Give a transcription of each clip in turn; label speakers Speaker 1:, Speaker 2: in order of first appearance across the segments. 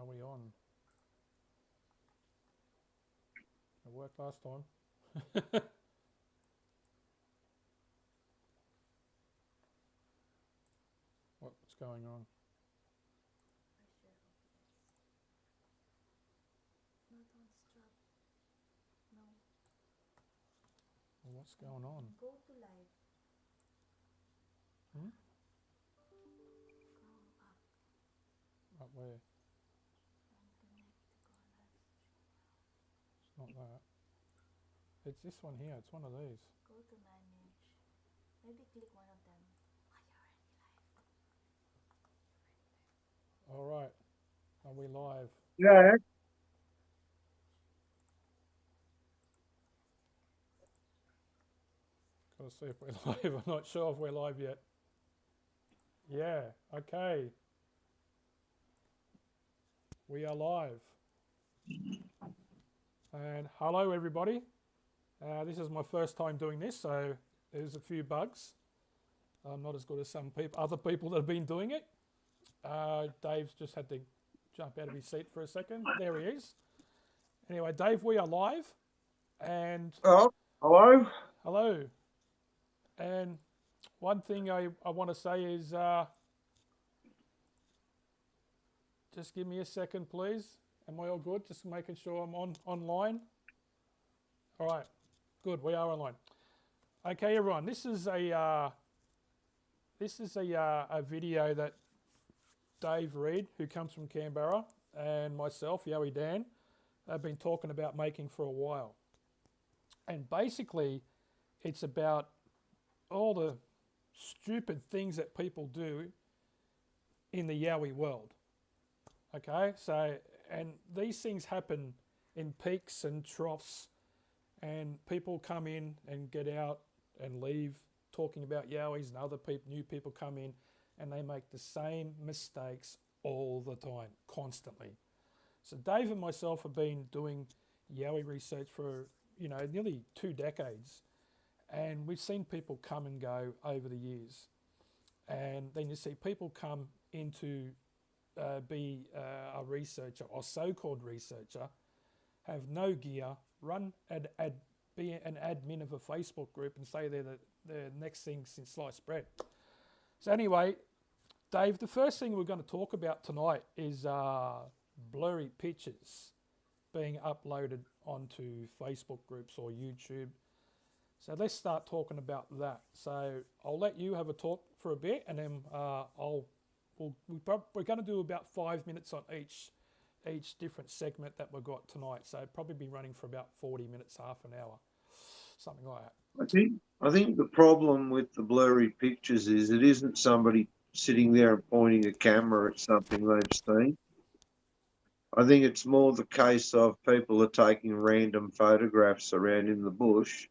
Speaker 1: Are we on? It worked last time. What's going on? Well, what's going on?
Speaker 2: Go to live.
Speaker 1: Hmm?
Speaker 2: Go up
Speaker 1: Up where?
Speaker 2: and connect to go live.
Speaker 1: It's not that. It's this one here. It's one of these.
Speaker 2: Go to manage. Maybe click one of them. Oh, you're
Speaker 1: All right. Are we live?
Speaker 3: Yeah,
Speaker 1: Got to see if we're live. I'm not sure if we're live yet. Yeah. Okay. We are live. And hello, everybody. This is my first time doing this, so there's a few bugs. I'm not as good as some other people that have been doing it. Dave's just had to jump out of his seat for a second. There he is. Anyway, Dave, we are live. And
Speaker 3: oh, hello.
Speaker 1: hello. And one thing I want to say is just give me a second, please. Am I all good? Just making sure I'm online. All right. Good. We are online. Okay, everyone. This is a video that Dave Reed, who comes from Canberra, and myself, Yowie Dan, have been talking about making for a while. And basically, it's about all the stupid things that people do in the Yowie world. Okay, so, and these things happen in peaks and troughs, and people come in and get out and leave talking about Yowies, and other people, new people come in, and they make the same mistakes all the time, constantly. So Dave and myself have been doing Yowie research for nearly 2 decades, and we've seen people come and go over the years. And then you see people come into be a researcher or so-called researcher, have no gear, be an admin of a Facebook group and say they're the next thing since sliced bread. So anyway, Dave, the first thing we're going to talk about tonight is blurry pictures being uploaded onto Facebook groups or YouTube. So let's start talking about that. So I'll let you have a talk for a bit, and then we're going to do about 5 minutes on each different segment that we've got tonight. So probably be running for about 40 minutes, half an hour, something like that.
Speaker 3: I think the problem with the blurry pictures is it isn't somebody sitting there and pointing a camera at something they've seen. I think it's more the case of people are taking random photographs around in the bush,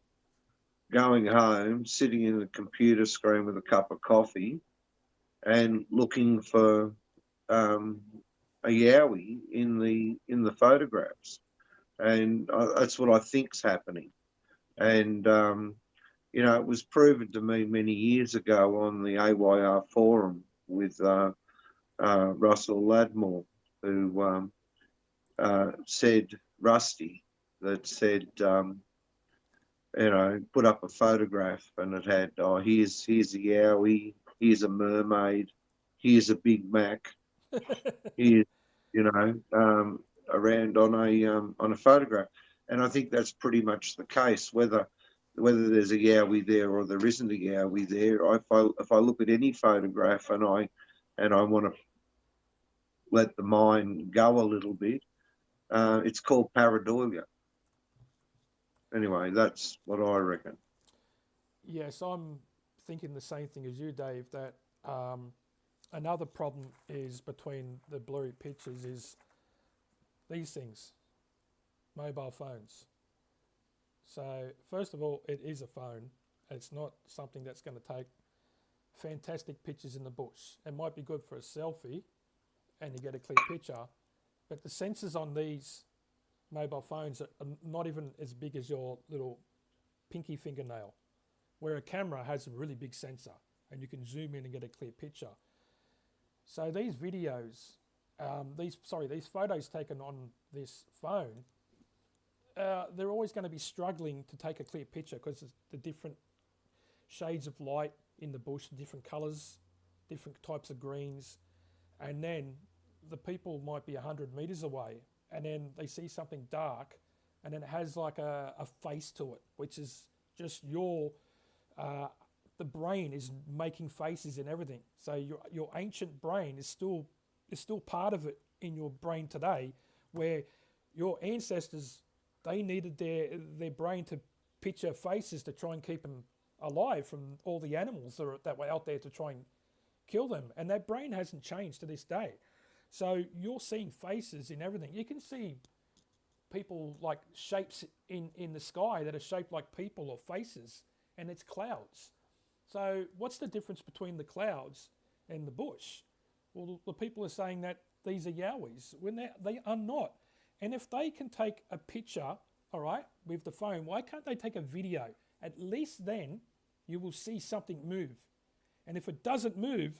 Speaker 3: going home, sitting in a computer screen with a cup of coffee, and looking for a yowie in the photographs, and that's what I think's happening. And it was proven to me many years ago on the AYR forum with Russell Ladmore, who said, Rusty, that said, put up a photograph and it had, oh, here's a yowie, here's a mermaid, here's a Big Mac, here's, around on a photograph. And I think that's pretty much the case, whether there's a yowie there or there isn't a yowie there. If I look at any photograph and I want to let the mind go a little bit, it's called pareidolia. Anyway, that's what I reckon.
Speaker 1: Yes, I'm thinking the same thing as you, Dave, that another problem is between the blurry pictures is these things, mobile phones. So first of all, it is a phone. It's not something that's going to take fantastic pictures in the bush. It might be good for a selfie and you get a clear picture, but the sensors on these mobile phones are not even as big as your little pinky fingernail, where a camera has a really big sensor and you can zoom in and get a clear picture. So these videos these photos taken on this phone, they're always going to be struggling to take a clear picture because the different shades of light in the bush, different colours, different types of greens, and then the people might be 100 metres away, and then they see something dark, and then it has like a face to it, which is just the brain is making faces and everything. So your ancient brain is still part of it in your brain today, where your ancestors, they needed their brain to picture faces to try and keep them alive from all the animals that were out there to try and kill them. And that brain hasn't changed to this day. So you're seeing faces in everything. You can see people like shapes in the sky that are shaped like people or faces, and it's clouds. So what's the difference between the clouds and the bush? Well, the people are saying that these are Yowies when they are not. And if they can take a picture, all right, with the phone, why can't they take a video? At least then you will see something move. And if it doesn't move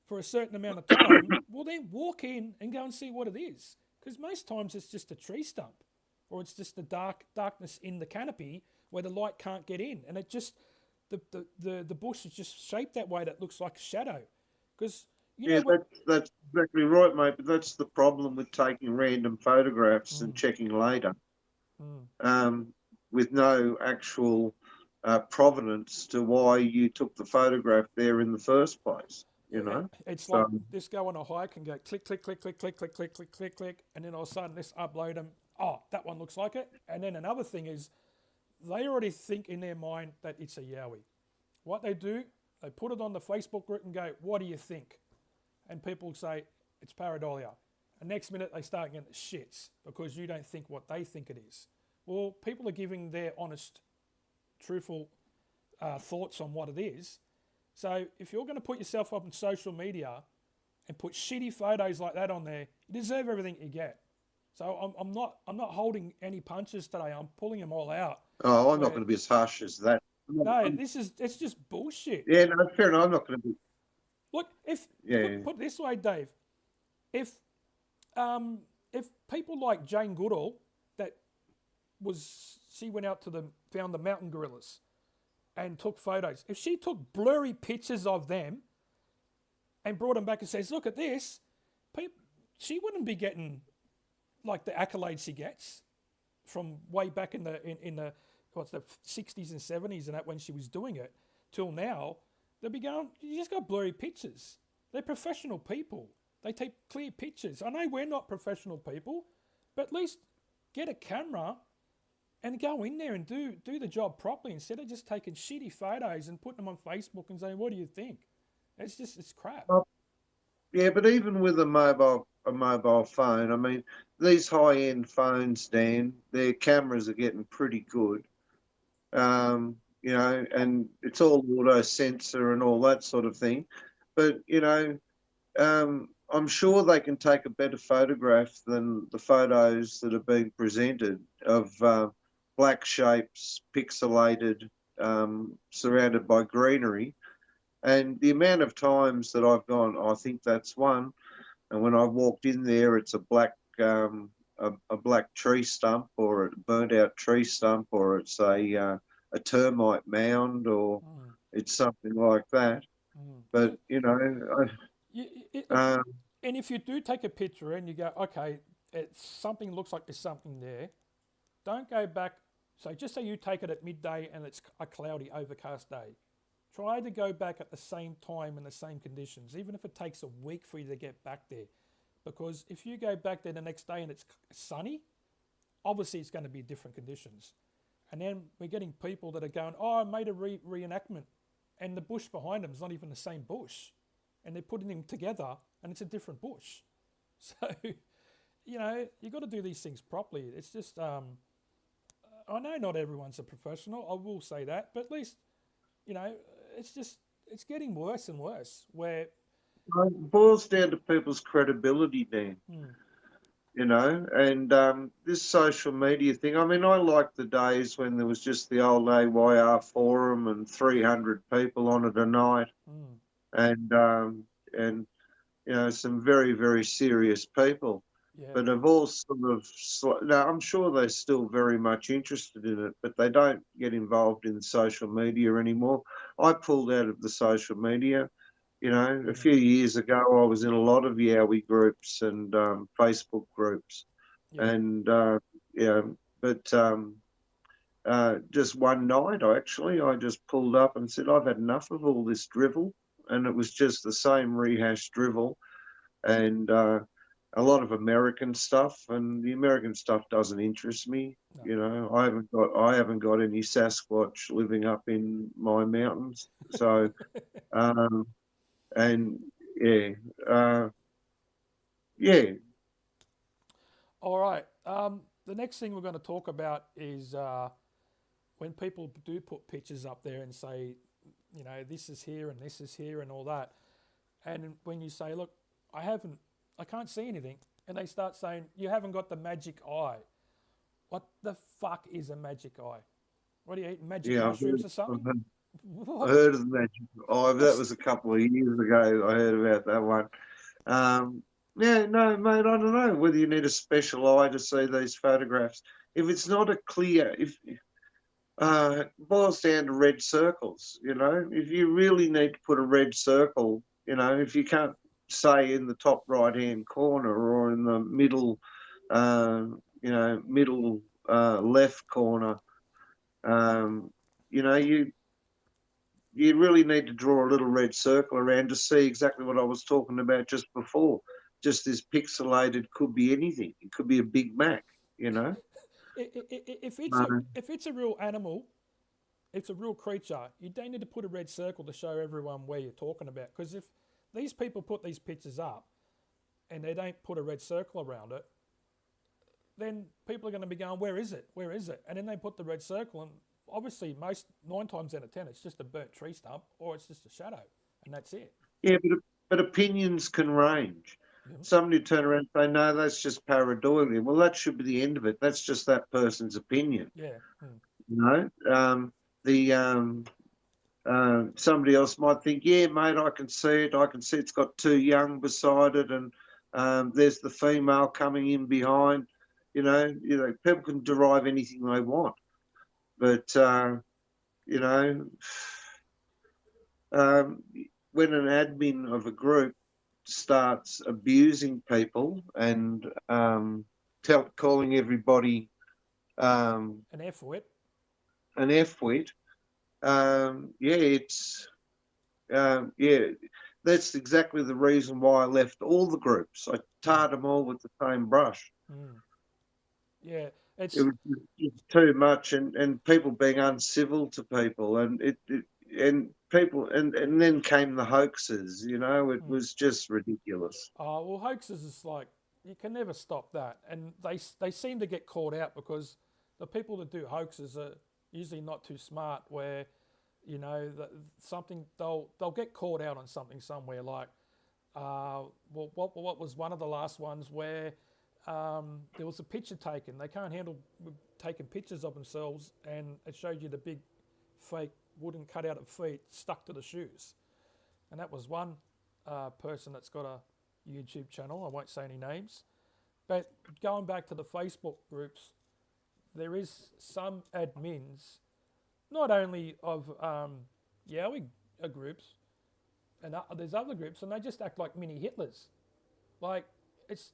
Speaker 1: for a certain amount of time, well, then walk in and go and see what it is. Because most times it's just a tree stump, or it's just the darkness in the canopy where the light can't get in. And it just, the bush is just shaped that way that looks like a shadow. Because
Speaker 3: that's exactly right, mate. But that's the problem with taking random photographs and checking later, with no actual provenance to why you took the photograph there in the first place. You know,
Speaker 1: it's like this go on a hike and go click, click, click, click, click, click, click, click, click, click, and then all of a sudden let's upload them. Oh, that one looks like it. And then another thing is, they already think in their mind that it's a Yowie. What they do, they put it on the Facebook group and go, what do you think? And people say, it's pareidolia. And next minute they start getting the shits because you don't think what they think it is. Well, people are giving their honest, truthful thoughts on what it is. So if you're going to put yourself up on social media and put shitty photos like that on there, you deserve everything you get. So I'm not holding any punches today. I'm pulling them all out.
Speaker 3: Oh, I'm not going to be as harsh as that.
Speaker 1: No, it's just bullshit.
Speaker 3: Yeah, no, fair enough. I'm not going to be.
Speaker 1: Look, put it this way, Dave, if people like Jane Goodall, she went out found the mountain gorillas and took photos. If she took blurry pictures of them and brought them back and says, look at this, she wouldn't be getting like the accolades she gets from way back in the 60s and 70s and that when she was doing it till now. They'll be going, you just got blurry pictures. They're professional people. They take clear pictures. I know we're not professional people, but at least get a camera and go in there and do the job properly instead of just taking shitty photos and putting them on Facebook and saying, what do you think? It's crap.
Speaker 3: Yeah, but even with a mobile phone, I mean, these high-end phones, Dan, their cameras are getting pretty good. You know, and it's all auto sensor and all that sort of thing. But, you know, I'm sure they can take a better photograph than the photos that are being presented of black shapes, pixelated, surrounded by greenery. And the amount of times that I've gone, I think that's one. And when I walked in there, it's a black tree stump, or a burnt out tree stump, or it's a termite mound, or it's something like that. But, you know,
Speaker 1: and if you do take a picture and you go, okay, something looks like there's something there, don't go back. So just say you take it at midday and it's a cloudy, overcast day. Try to go back at the same time in the same conditions, even if it takes a week for you to get back there. Because if you go back there the next day and it's sunny, obviously it's going to be different conditions. And then we're getting people that are going, oh, I made a reenactment, and the bush behind them is not even the same bush. And they're putting them together and it's a different bush. So, you know, you've got to do these things properly. It's just, I know not everyone's a professional, I will say that, but at least, you know, it's getting worse and worse where...
Speaker 3: It boils down to people's credibility, Dan. You know, and this social media thing, I mean, I like the days when there was just the old AYR forum and 300 people on it a night. And you know, some very, very serious people,
Speaker 1: Yeah.
Speaker 3: but have all sort of, now I'm sure they're still very much interested in it, but they don't get involved in social media anymore. I pulled out of the social media. You know, a few years ago, I was in a lot of Yowie groups and Facebook groups,
Speaker 1: Yeah.
Speaker 3: and yeah, but just one night, I just pulled up and said, I've had enough of all this drivel, and it was just the same rehashed drivel, and a lot of American stuff, and the American stuff doesn't interest me.
Speaker 1: No.
Speaker 3: You know, I haven't got any Sasquatch living up in my mountains, so um, and yeah, uh, yeah,
Speaker 1: All right. The next thing we're going to talk about is when people do put pictures up there and say, you know, this is here and this is here and all that. And when you say, look, I can't see anything. And they start saying, you haven't got the magic eye. What the fuck is a magic eye? What do you eat? Magic
Speaker 3: yeah.
Speaker 1: mushrooms or
Speaker 3: I've
Speaker 1: something?
Speaker 3: heard, I
Speaker 1: What?
Speaker 3: heard of the magic. Oh, that
Speaker 1: That's,
Speaker 3: was a couple of years ago. I heard about that one. Um, yeah, no, mate, I don't know whether you need a special eye to see these photographs. If it's not a clear, if it boils down to red circles, you know, if you really need to put a red circle, you know, if you can't say in the top right hand corner or in the middle, uh, middle left corner, um, you know, you really need to draw a little red circle around to see exactly what I was talking about just before. Just this pixelated could be anything. It could be a Big Mac, you know.
Speaker 1: if it's a real animal, it's a real creature, you don't need to put a red circle to show everyone where you're talking about. Because if these people put these pictures up and they don't put a red circle around it, then people are going to be going, where is it? Where is it? And then they put the red circle, and obviously, most 9 times out of 10, it's just a burnt tree stump or it's just a shadow, and that's it.
Speaker 3: Yeah, but opinions can range.
Speaker 1: You know?
Speaker 3: Somebody turn around and say, no, that's just pareidolia. Well, that should be the end of it. That's just that person's opinion,
Speaker 1: Yeah. Mm.
Speaker 3: you know. The Somebody else might think, yeah, mate, I can see it. I can see it's got two young beside it, and there's the female coming in behind. People can derive anything they want, but you know, um, when an admin of a group starts abusing people and calling everybody
Speaker 1: An F-wit.
Speaker 3: an F-wit, yeah, yeah, that's exactly the reason why I left all the groups. I tarred them all with the same brush.
Speaker 1: Mm. Yeah.
Speaker 3: It
Speaker 1: It's
Speaker 3: was just too much, and people being uncivil to people, and people, and then came the hoaxes. You know, it
Speaker 1: mm.
Speaker 3: was just ridiculous.
Speaker 1: Well, hoaxes is like you can never stop that, and they seem to get caught out because the people that do hoaxes are usually not too smart. Where you know something they'll get caught out on something somewhere like what was one of the last ones where there was a picture taken. They can't handle taking pictures of themselves, and it showed you the big fake wooden cutout of feet stuck to the shoes. And that was one person that's got a YouTube channel. I won't say any names. But going back to the Facebook groups, there is some admins, not only of Yowie groups, and there's other groups, and they just act like mini Hitlers. Like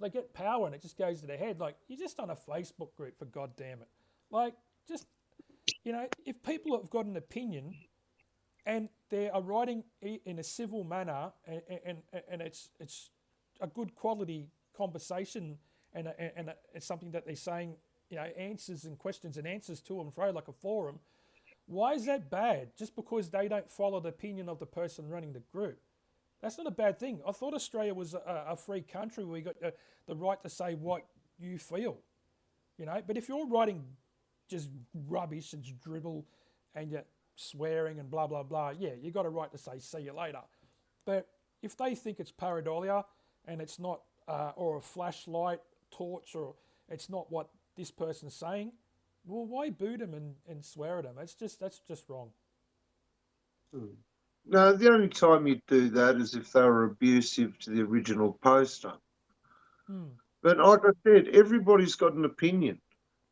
Speaker 1: they get power and it just goes to their head. Like you're just on a Facebook group, for God damn it. Like just if people have got an opinion and they are writing in a civil manner and it's a good quality conversation and it's something that they're saying, answers and questions and answers to and fro like a forum. Why is that bad? Just because they don't follow the opinion of the person running the group. That's not a bad thing. I thought Australia was a free country where we got the right to say what you feel, But if you're writing just rubbish and dribble and you're swearing and blah, blah, blah, yeah, you got a right to say, see you later. But if they think it's pareidolia and it's not, or a flashlight, torch, or it's not what this person's saying, well, why boot them and swear at them? That's just wrong.
Speaker 3: No, the only time you'd do that is if they were abusive to the original poster.
Speaker 1: Hmm,
Speaker 3: But like I said, everybody's got an opinion,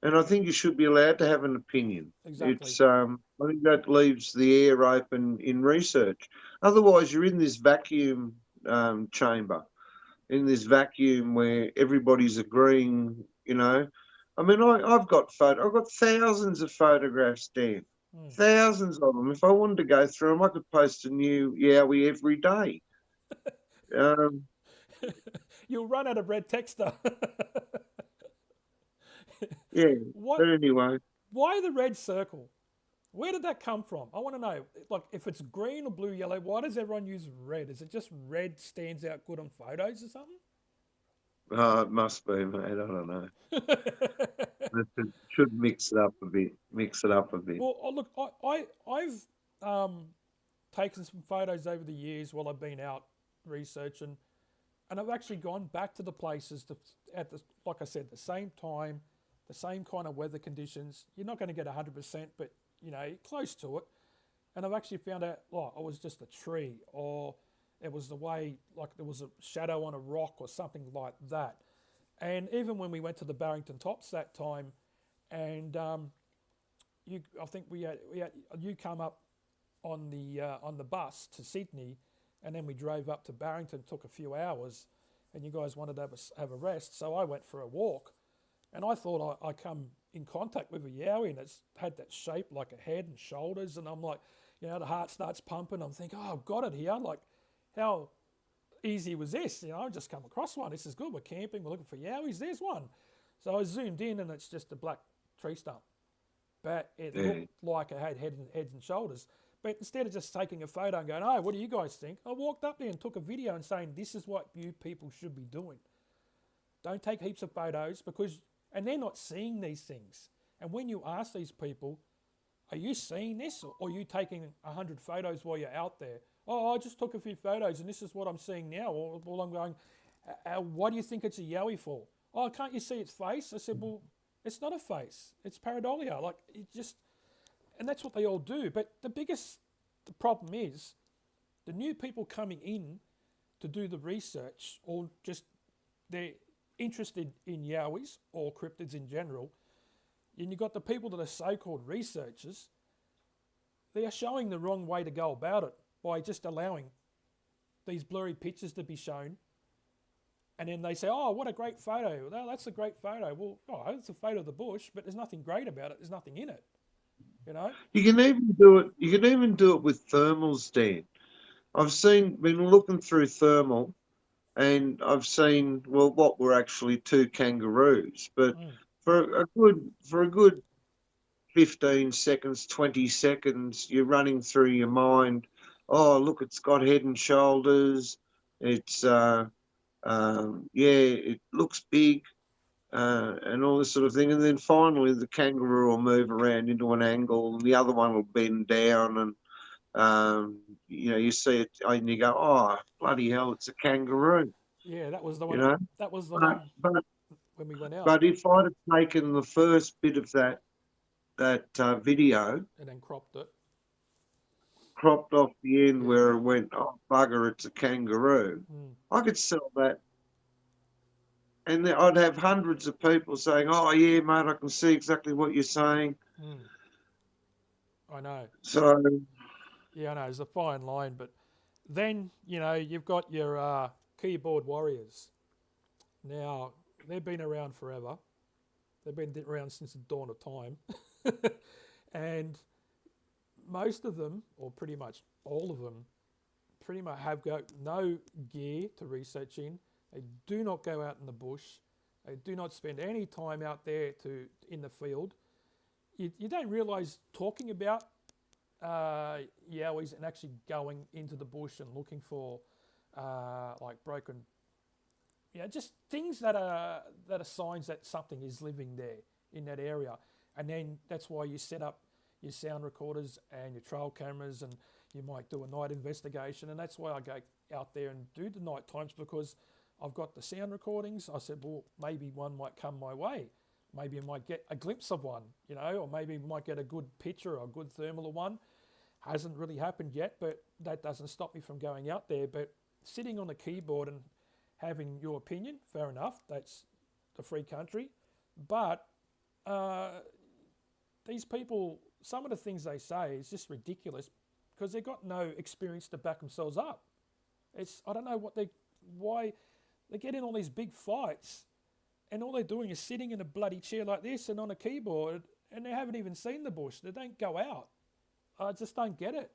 Speaker 3: and I think you should be allowed to have an opinion.
Speaker 1: exactly.
Speaker 3: I think that leaves the air open in research. Otherwise, you're in this vacuum chamber, in this vacuum where everybody's agreeing. I mean, I've got thousands of photographs, Dan,
Speaker 1: Hmm.
Speaker 3: thousands of them. If I wanted to go through them, I could post a new Yowie every day. Um,
Speaker 1: You'll run out of red texter.
Speaker 3: yeah,
Speaker 1: what?
Speaker 3: but anyway.
Speaker 1: Why the red circle? Where did that come from? I want to know. Like, if it's green or blue, yellow, why does everyone use red? Is it just red stands out good on photos or something?
Speaker 3: Oh, it must be, mate. I don't know. Should mix it up a bit. Mix it up a bit.
Speaker 1: Well, oh, look, I've taken some photos over the years while I've been out researching, and I've actually gone back to the places at the, like I said, the same time, the same kind of weather conditions. You're not going to get 100%, but close to it. And I've actually found out, oh, it was just a tree, or it was the way, like there was a shadow on a rock or something like that. And even when we went to the Barrington Tops that time, and I think we had you come up on the bus to Sydney, and then we drove up to Barrington. Took a few hours, and you guys wanted to have a rest, so I went for a walk, and I thought I come in contact with a yowie, and it's had that shape like a head and shoulders, and I'm like, the heart starts pumping. I'm thinking, oh, I've got it here. Like, how easy was this? I've just come across one. This is good. We're camping. We're looking for yowies. There's one. So I zoomed in, and it's just a black tree stump, but it
Speaker 3: Yeah.
Speaker 1: looked like it had heads and shoulders. But instead of just taking a photo and going, oh, what do you guys think? I walked up there and took a video and saying, this is what you people should be doing. Don't take heaps of photos and they're not seeing these things. And when you ask these people, are you seeing this, or are you taking 100 photos while you're out there? Oh, I just took a few photos and this is what I'm seeing now. Well, I'm going, what do you think it's a yowie for? Oh, can't you see its face? I said, well, it's not a face. It's pareidolia. Like, it just, and that's what they all do. But the problem is the new people coming in to do the research, or just they're interested in yowies or cryptids in general, and you've got the people that are so-called researchers, they are showing the wrong way to go about it by just allowing these blurry pictures to be shown. And then they say, oh, what a great photo. Well, that's a great photo. Well, oh, it's a photo of the bush, but there's nothing great about it. There's nothing in it,
Speaker 3: You can even do it. You can even do it with thermals, Dan. Been looking through thermal, and I've seen, well, what were actually two kangaroos, but
Speaker 1: Mm.
Speaker 3: for a good 15 seconds, 20 seconds, you're running through your mind, oh, look, it's got head and shoulders. It's it looks big, and all this sort of thing. And then finally, the kangaroo will move around into an angle, and the other one will bend down, and you see it, and you go, "Oh, bloody hell, it's a kangaroo!"
Speaker 1: Yeah, that was the
Speaker 3: You
Speaker 1: one.
Speaker 3: know.
Speaker 1: That was the
Speaker 3: But
Speaker 1: one
Speaker 3: but
Speaker 1: when we went out,
Speaker 3: but if I'd have taken the first bit of that video,
Speaker 1: and then cropped it.
Speaker 3: cropped off the end
Speaker 1: Yeah.
Speaker 3: where it went, "Oh, bugger, it's a kangaroo,"
Speaker 1: Mm.
Speaker 3: I could sell that. And then I'd have hundreds of people saying, "Oh yeah, mate, I can see exactly what you're saying."
Speaker 1: Mm. I know.
Speaker 3: So
Speaker 1: Yeah, I know. It's a fine line, but then you've got your keyboard warriors. Now they've been around forever. They've been around since the dawn of time, and most of them, or pretty much all of them, pretty much have got no gear to research in. They do not go out in the bush. They do not spend any time out there in the field. You don't realise talking about yowies and actually going into the bush and looking for like broken, just things that are signs that something is living there in that area. And then that's why you set up your sound recorders and your trail cameras, and you might do a night investigation. And that's why I go out there and do the night times, because I've got the sound recordings. I said, well, maybe one might come my way. Maybe I might get a glimpse of one, or maybe we might get a good picture or a good thermal of one. Hasn't really happened yet, but that doesn't stop me from going out there. But sitting on a keyboard and having your opinion, fair enough, that's the free country. But these people, some of the things they say is just ridiculous because they've got no experience to back themselves up. I don't know why they get in all these big fights and all they're doing is sitting in a bloody chair like this and on a keyboard and they haven't even seen the bush. They don't go out. I just don't get it.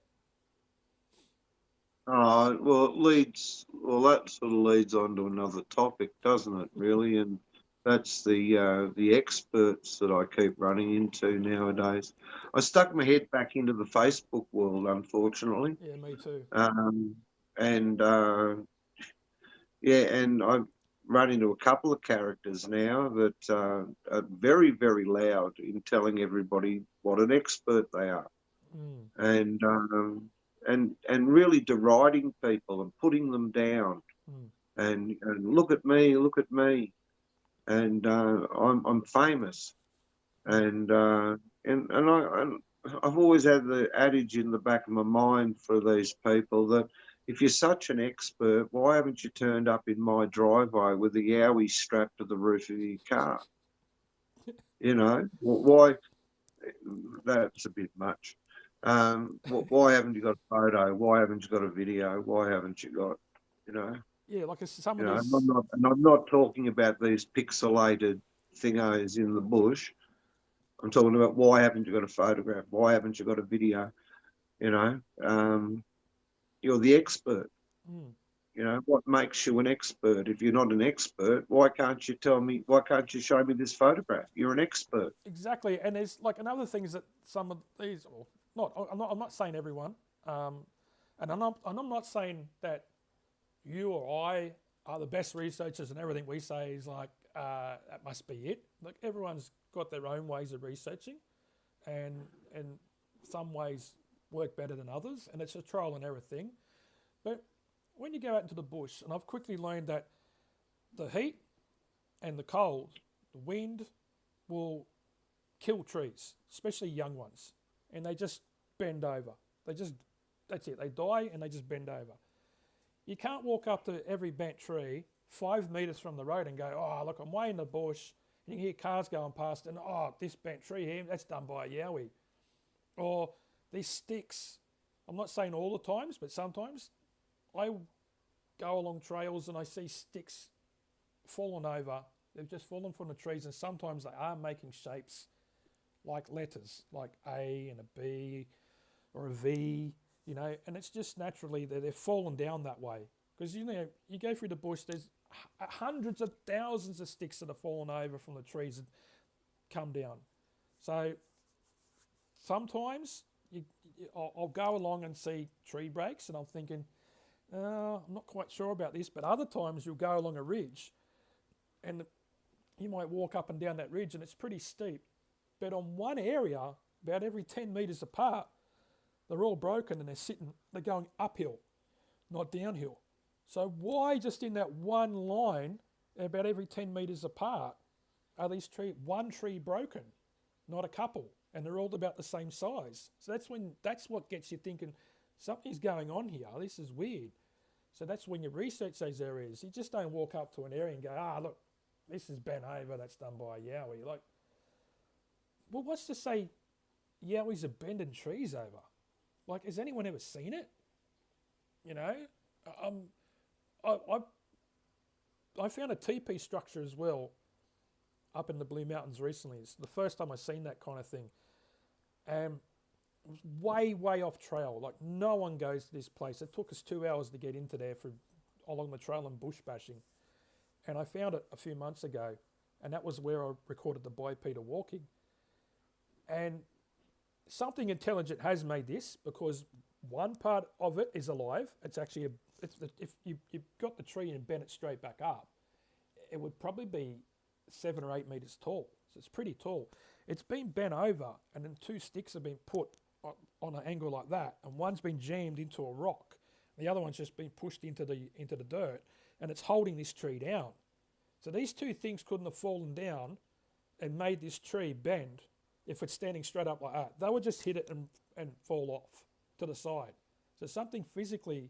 Speaker 3: Well, that sort of leads on to another topic, doesn't it, really? And that's the experts that I keep running into nowadays. I stuck my head back into the Facebook world, unfortunately.
Speaker 1: Yeah, me too.
Speaker 3: And and I've run into a couple of characters now that are very, very loud in telling everybody what an expert they are.
Speaker 1: Mm.
Speaker 3: And really deriding people and putting them down and look at me, and I'm famous, and I've always had the adage in the back of my mind for these people that if you're such an expert, why haven't you turned up in my driveway with the Yowie strapped to the roof of your car? You know, why? That's a bit much. Why haven't you got a photo? Why haven't you got a video? Why haven't you got, you know?
Speaker 1: Yeah, like some
Speaker 3: You
Speaker 1: of
Speaker 3: know,
Speaker 1: these.
Speaker 3: and I'm not talking about these pixelated thingos in the bush. I'm talking about why haven't you got a photograph? Why haven't you got a video? You know, you're the expert.
Speaker 1: Mm.
Speaker 3: You know, what makes you an expert? If you're not an expert, why can't you tell me? Why can't you show me this photograph? You're an expert.
Speaker 1: Exactly, and there's like another thing is that some of these, or not, I'm not saying everyone, and I'm not saying that you or I are the best researchers and everything we say is like that must be it. Like everyone's got their own ways of researching, and some ways work better than others, and it's a trial and error thing. But when you go out into the bush, and I've quickly learned that the heat and the cold, the wind will kill trees, especially young ones, and they just bend over. That's it. They die and they just bend over. You can't walk up to every bent tree 5 meters from the road and go, oh, look, I'm way in the bush. And you can hear cars going past and, oh, this bent tree here, that's done by a Yowie. Or these sticks. I'm not saying all the times, but sometimes I go along trails and I see sticks fallen over. They've just fallen from the trees, and sometimes they are making shapes like letters, like A and a B or a V, you know, and it's just naturally they're fallen down that way. Because, you know, you go through the bush, there's hundreds of thousands of sticks that have fallen over from the trees and come down. So sometimes I'll go along and see tree breaks and I'm thinking, I'm not quite sure about this, but other times you'll go along a ridge and you might walk up and down that ridge and it's pretty steep. But on one area, about every 10 metres apart, they're all broken and they're going uphill, not downhill. So why just in that one line, about every 10 metres apart, are one tree broken, not a couple, and they're all about the same size? So that's what gets you thinking, something's going on here, this is weird. So that's when you research those areas. You just don't walk up to an area and go, look, this is bent over, that's done by a Yowie. Like, well, what's to say Yowies are bending trees over? Like, has anyone ever seen it? You know, I found a teepee structure as well up in the Blue Mountains recently. It's the first time I've seen that kind of thing. And it was way, way off trail. Like, no one goes to this place. It took us 2 hours to get into there along the trail and bush bashing. And I found it a few months ago, and that was where I recorded the bipedal walking. And something intelligent has made this, because one part of it is alive. It's actually, if you've got the tree and bent it straight back up, it would probably be 7 or 8 meters tall. So it's pretty tall. It's been bent over, and then 2 sticks have been put on an angle like that, and one's been jammed into a rock. The other one's just been pushed into the dirt, and it's holding this tree down. So these 2 things couldn't have fallen down and made this tree bend if it's standing straight up like that. They would just hit it and fall off to the side. So something physically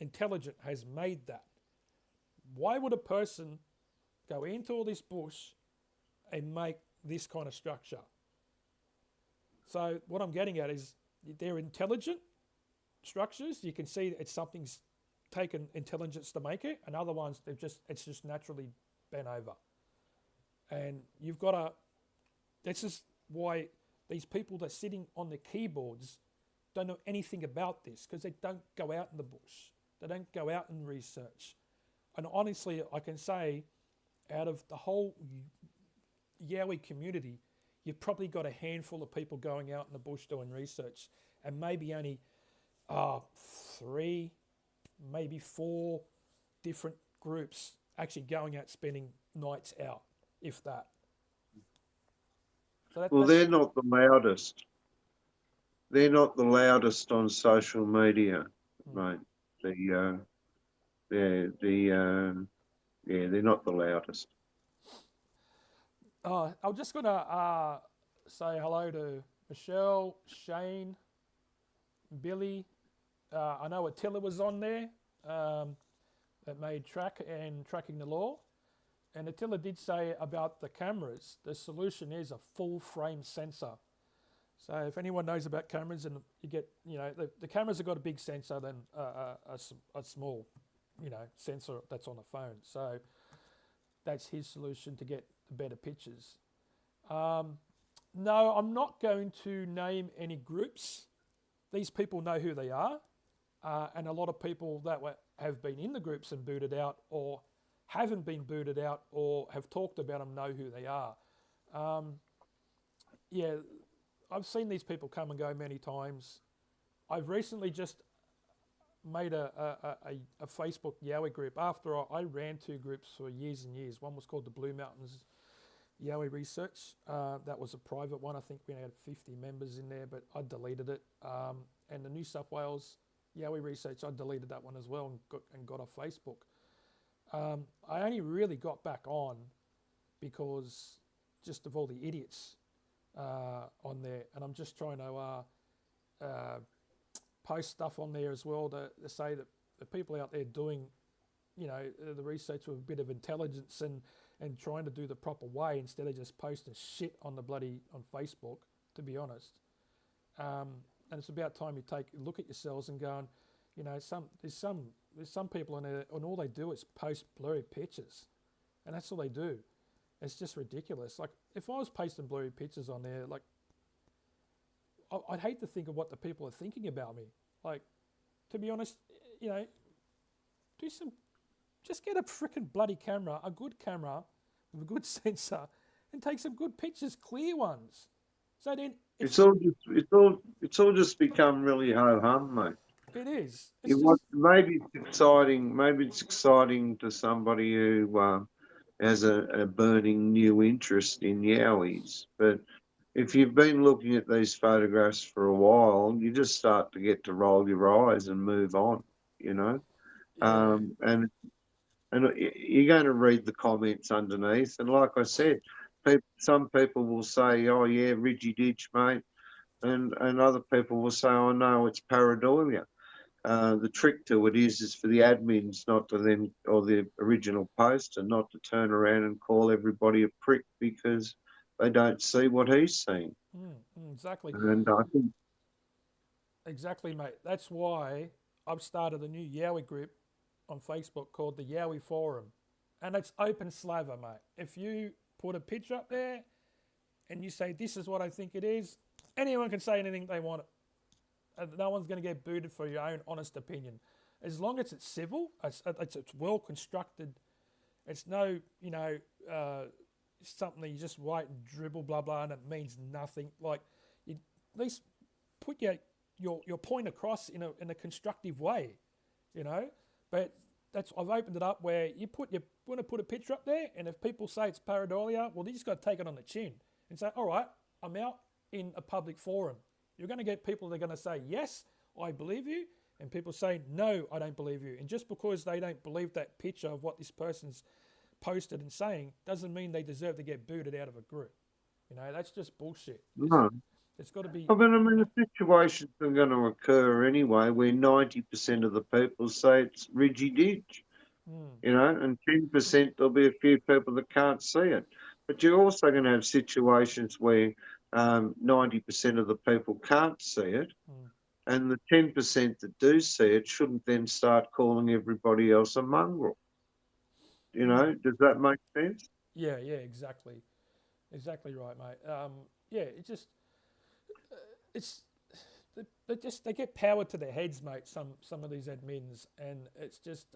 Speaker 1: intelligent has made that. Why would a person go into all this bush and make this kind of structure? So what I'm getting at is they're intelligent structures. You can see it's something's taken intelligence to make it, and other ones it's just naturally bent over. And you've got to. This is why these people that are sitting on the keyboards don't know anything about this, because they don't go out in the bush. They don't go out and research. And honestly, I can say, out of the whole Yowie community, you've probably got a handful of people going out in the bush doing research, and maybe only 3, maybe 4 different groups actually going out spending nights out, if that. So
Speaker 3: Well, they're not the loudest. They're not the loudest on social media, mate. They're not the loudest.
Speaker 1: I'm just going to say hello to Michelle, Shane, Billy. I know Attila was on there that made Tracking the Law. And Attila did say about the cameras, the solution is a full frame sensor. So if anyone knows about cameras, and you get, the cameras have got a big sensor than a small, sensor that's on a phone. So that's his solution to get better pictures. No, I'm not going to name any groups. These people know who they are. And a lot of people that have been in the groups and booted out, or haven't been booted out, or have talked about them, know who they are. I've seen these people come and go many times. I've recently just made a Facebook Yowie group after I ran 2 groups for years and years. One was called the Blue Mountains Yowie Research. That was a private one. I think we had 50 members in there, but I deleted it. And the New South Wales Yowie Research, I deleted that one as well and got off Facebook. I only really got back on because just of all the idiots on there, and I'm just trying to post stuff on there as well to say that the people out there doing, the research with a bit of intelligence and trying to do the proper way instead of just posting shit on Facebook, to be honest. And it's about time you take a look at yourselves and going, there's some people on there and all they do is post blurry pictures, and that's all they do. It's just ridiculous. Like, if I was posting blurry pictures on there, like, I'd hate to think of what the people are thinking about me. Like, to be honest, just get a freaking bloody camera, a good camera with a good sensor, and take some good pictures, clear ones. So then
Speaker 3: It's all just become really ho hum, mate.
Speaker 1: It is.
Speaker 3: Maybe it's exciting to somebody who has a burning new interest in Yowies. But if you've been looking at these photographs for a while, you just start to get to roll your eyes and move on,
Speaker 1: Yeah.
Speaker 3: And you're going to read the comments underneath. And like I said, some people will say, "Oh yeah, Ridgy Ditch, mate," and other people will say, "Oh no, it's pareidolia." The trick to it is for the admins not to then, or the original poster, not to turn around and call everybody a prick because they don't see what he's seen.
Speaker 1: Exactly.
Speaker 3: And I think
Speaker 1: Exactly, mate. That's why I've started a new Yowie group on Facebook called the Yowie Forum. And it's open slaver, mate. If you put a picture up there and you say, this is what I think it is, anyone can say anything they want. No one's going to get booted for your own honest opinion. As long as it's civil, it's well constructed. It's no, something that you just write and dribble, blah, blah, and it means nothing. Like, you at least put your point across in a constructive way, But I've opened it up where you want to put a picture up there, and if people say it's pareidolia, well, you just got to take it on the chin and say, all right, I'm out in a public forum. You're going to get people that are going to say, yes, I believe you, and people say, no, I don't believe you. And just because they don't believe that picture of what this person's posted and saying doesn't mean they deserve to get booted out of a group. That's just bullshit.
Speaker 3: no.
Speaker 1: It's got to be.
Speaker 3: I mean, the situations are going to occur anyway where 90% of the people say it's ridgy-dig,
Speaker 1: Mm,
Speaker 3: and 10% there'll be a few people that can't see it. But you're also going to have situations where 90% of the people can't see it,
Speaker 1: mm,
Speaker 3: and the 10% that do see it shouldn't then start calling everybody else a mongrel.
Speaker 1: mm.
Speaker 3: Does that make sense?
Speaker 1: Yeah, yeah, exactly right, mate. Yeah, it's they get power to their heads, mate. Some of these admins, and it's just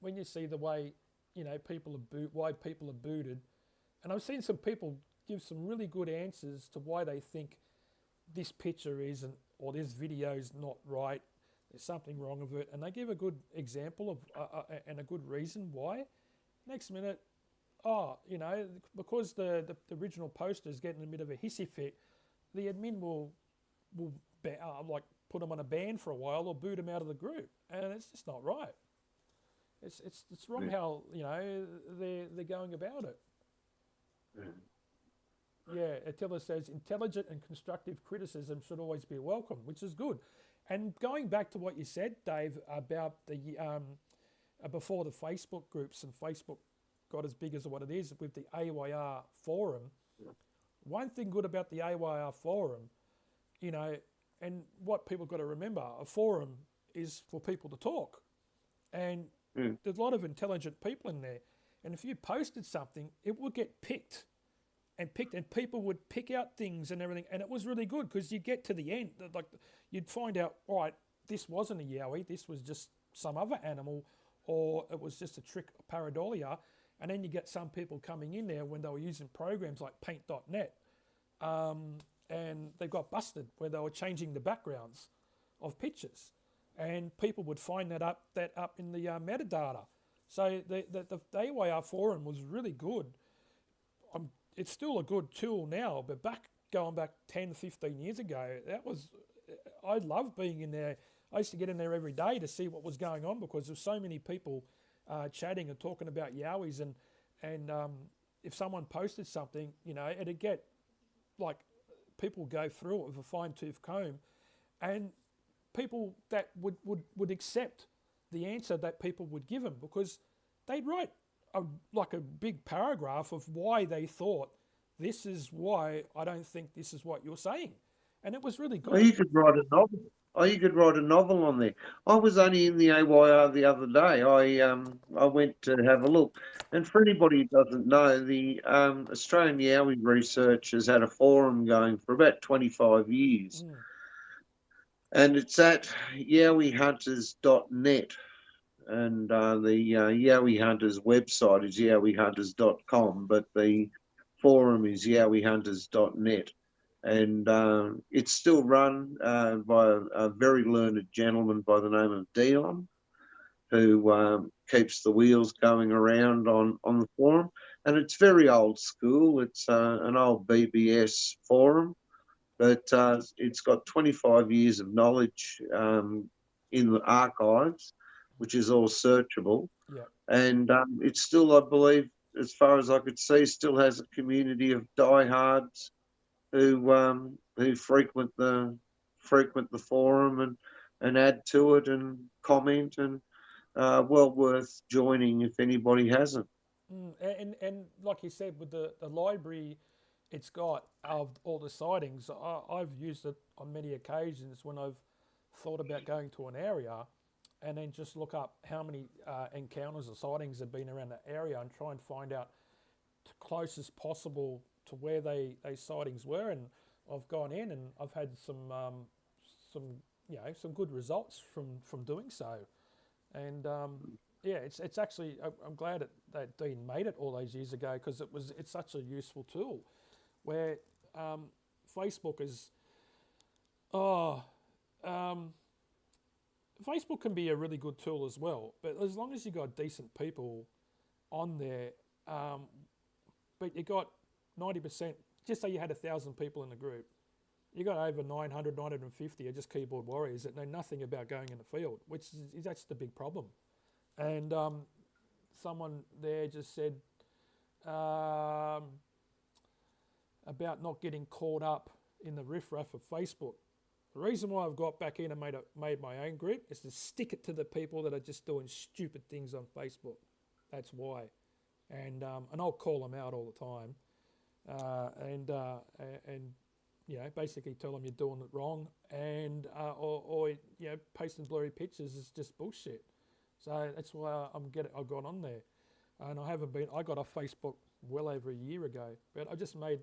Speaker 1: when you see the way people are why people are booted, and I've seen some people give some really good answers to why they think this picture isn't or this video is not right. There's something wrong with it, and they give a good example of and a good reason why. Next minute, because the original poster is getting a bit of a hissy fit, the admin will like put them on a ban for a while or boot them out of the group, and it's just not right. It's wrong
Speaker 3: Yeah.
Speaker 1: how they're going about it.
Speaker 3: Yeah.
Speaker 1: Yeah, Attila says intelligent and constructive criticism should always be welcome, which is good. And going back to what you said, Dave, about the before the Facebook groups and Facebook got as big as what it is with the AYR forum. One thing good about the AYR forum, and what people got to remember, a forum is for people to talk, and
Speaker 3: Mm.
Speaker 1: there's a lot of intelligent people in there. And if you posted something, it would get picked, and people would pick out things and everything, and it was really good because you'd get to the end, like you'd find out, all right, this wasn't a yowie, this was just some other animal, or it was just a trick, a pareidolia, and then you get some people coming in there when they were using programs like paint.net, and they got busted where they were changing the backgrounds of pictures, and people would find that up in the metadata. So the AYR forum was really good. It's still a good tool now, but going back 10, 15 years ago, I loved being in there. I used to get in there every day to see what was going on because there's so many people chatting and talking about yowies, and if someone posted something, it'd get like people go through it with a fine tooth comb, and people that would accept the answer that people would give them because they'd write like a big paragraph of why they thought this is why I don't think this is what you're saying, and it was really
Speaker 3: Or
Speaker 1: good.
Speaker 3: you could write a novel. Or you could write a novel on there. I was only in the AYR the other day. I went to have a look, and for anybody who doesn't know, the Australian Yowie Research has had a forum going for about 25 years,
Speaker 1: Mm,
Speaker 3: and it's at yowiehunters.net, and the Yowie Hunters website is yowiehunters.com, but the forum is yowiehunters.net. And it's still run by a very learned gentleman by the name of Dion, who keeps the wheels going around on the forum. And it's very old school. It's an old BBS forum, but it's got 25 years of knowledge in the archives, which is all searchable.
Speaker 1: yeah.
Speaker 3: And it's still, I believe, as far as I could see, still has a community of diehards who frequent the forum and add to it and comment, and well worth joining if anybody hasn't.
Speaker 1: And like you said, with the library it's got of all the sightings, I've used it on many occasions when I've thought about going to an area and then just look up how many encounters or sightings have been around that area and try and find out as close as possible to where they sightings were. And I've gone in and I've had some some good results from doing so. And yeah, it's actually I'm glad that Dean made it all those years ago because it's such a useful tool where Facebook is oh Facebook can be a really good tool as well, but as long as you got decent people on there, but you got 90%. Just say you had 1,000 people in the group, you got over 900, 950 are just keyboard warriors that know nothing about going in the field, which is that's the big problem. And someone there just said, about not getting caught up in the riffraff of Facebook. The reason why I've got back in and made my own group is to stick it to the people that are just doing stupid things on Facebook. That's why. And I'll call them out all the time. And basically tell them you're doing it wrong, and or posting blurry pictures is just bullshit. So that's why I've gone on there, and I got off Facebook well over a year ago, but I just made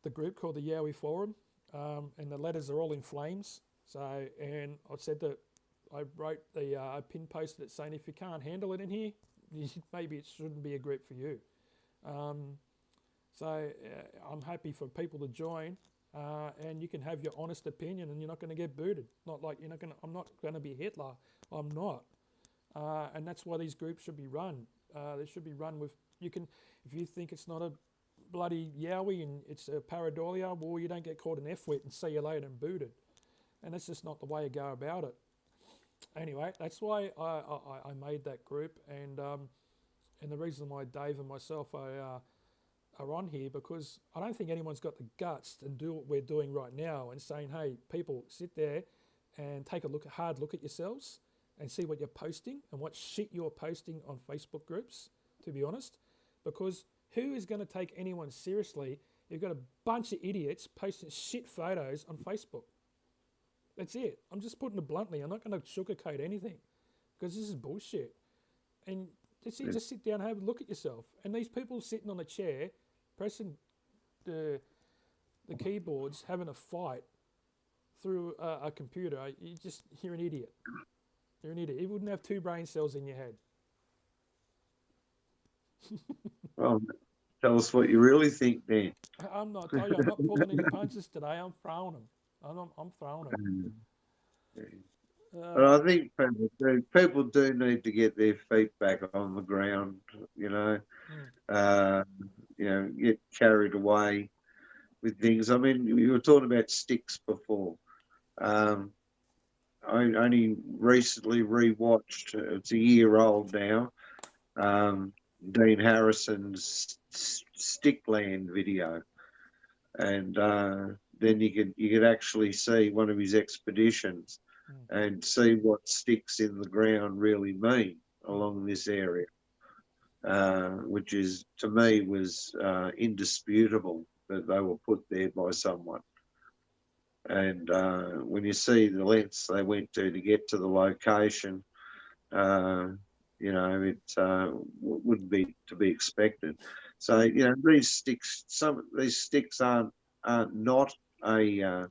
Speaker 1: the group called the Yowie Forum, and the letters are all in flames. So, and I said that I wrote I pin posted it saying if you can't handle it in here, maybe it shouldn't be a group for you. So I'm happy for people to join, and you can have your honest opinion, and you're not going to get booted. Not like I'm not going to be Hitler. I'm not, and that's why these groups should be run. They should be run with if you think it's not a bloody Yowie and it's a pareidolia, well, you don't get called an F-wit and see you later and booted, and that's just not the way to go about it. Anyway, that's why I made that group, and the reason why Dave and myself are on here, because I don't think anyone's got the guts to do what we're doing right now and saying, hey, people, sit there and take a hard look at yourselves and see what you're posting and what shit you're posting on Facebook groups, to be honest, because who is going to take anyone seriously? You've got a bunch of idiots posting shit photos on Facebook. That's it. I'm just putting it bluntly. I'm not going to sugarcoat anything because this is bullshit. And just sit down and have a look at yourself. And these people sitting on a chair, pressing the keyboards, having a fight through a computer, you're an idiot. You're an idiot. You wouldn't have 2 brain cells in your head.
Speaker 3: Well, tell us what you really think, then.
Speaker 1: I'm not pulling any punches today. I'm throwing them. I'm throwing them.
Speaker 3: But I think people do need to get their feet back on the ground. Get carried away with things. I mean, you were talking about sticks before. I only recently rewatched. It's a year old now. Dean Harrison's Stickland video, and then you could actually see one of his expeditions and see what sticks in the ground really mean along this area, which is, to me, was indisputable that they were put there by someone. And when you see the lengths they went to get to the location, it wouldn't be to be expected. So, these sticks aren't not a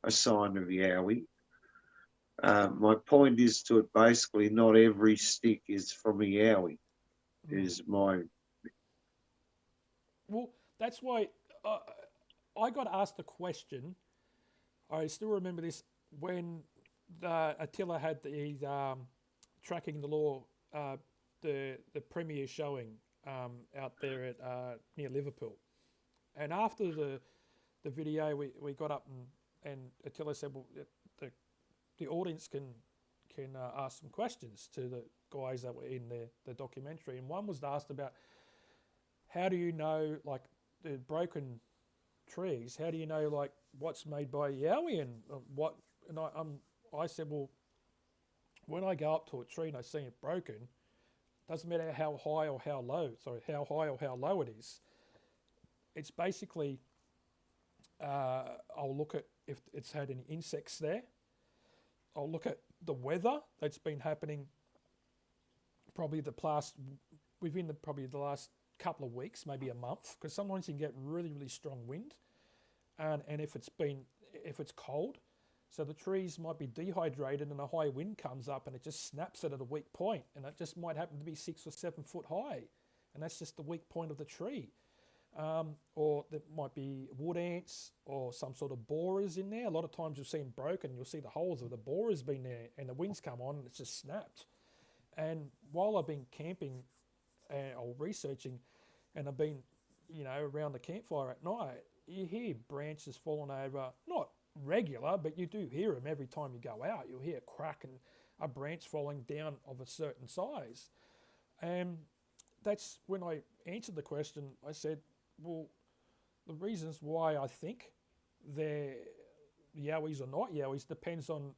Speaker 3: sign of Yowie. My point is to it, basically, not every stick is from a Yowie, is my...
Speaker 1: Well, that's why I got asked a question. I still remember this when Attila had the Tracking the Law, the premiere showing out there at near Liverpool. And after the video, we got up and Attila said, well, the audience can ask some questions to the guys that were in the documentary. And one was asked about, how do you know, like, the broken trees, how do you know, like, what's made by Yowie and what? And I said, well, when I go up to a tree and I see it broken, doesn't matter how high or how low it is. It's basically, I'll look at if it's had any insects there. I'll look at the weather that's been happening probably the last couple of weeks, maybe a month, because sometimes you can get really, really strong wind. And if it's cold, so the trees might be dehydrated and a high wind comes up and it just snaps it at a weak point, and it just might happen to be 6 or 7 foot high, and that's just the weak point of the tree. Or there might be wood ants or some sort of borers in there. A lot of times you'll see them broken, you'll see the holes of the borers been there, and the winds come on and it's just snapped. And while I've been camping or researching, and I've been, around the campfire at night, you hear branches falling over, not regular, but you do hear them every time you go out. You'll hear a crack and a branch falling down of a certain size. And that's when I answered the question. I said, well, the reasons why I think they're yowies or not yowies depends on,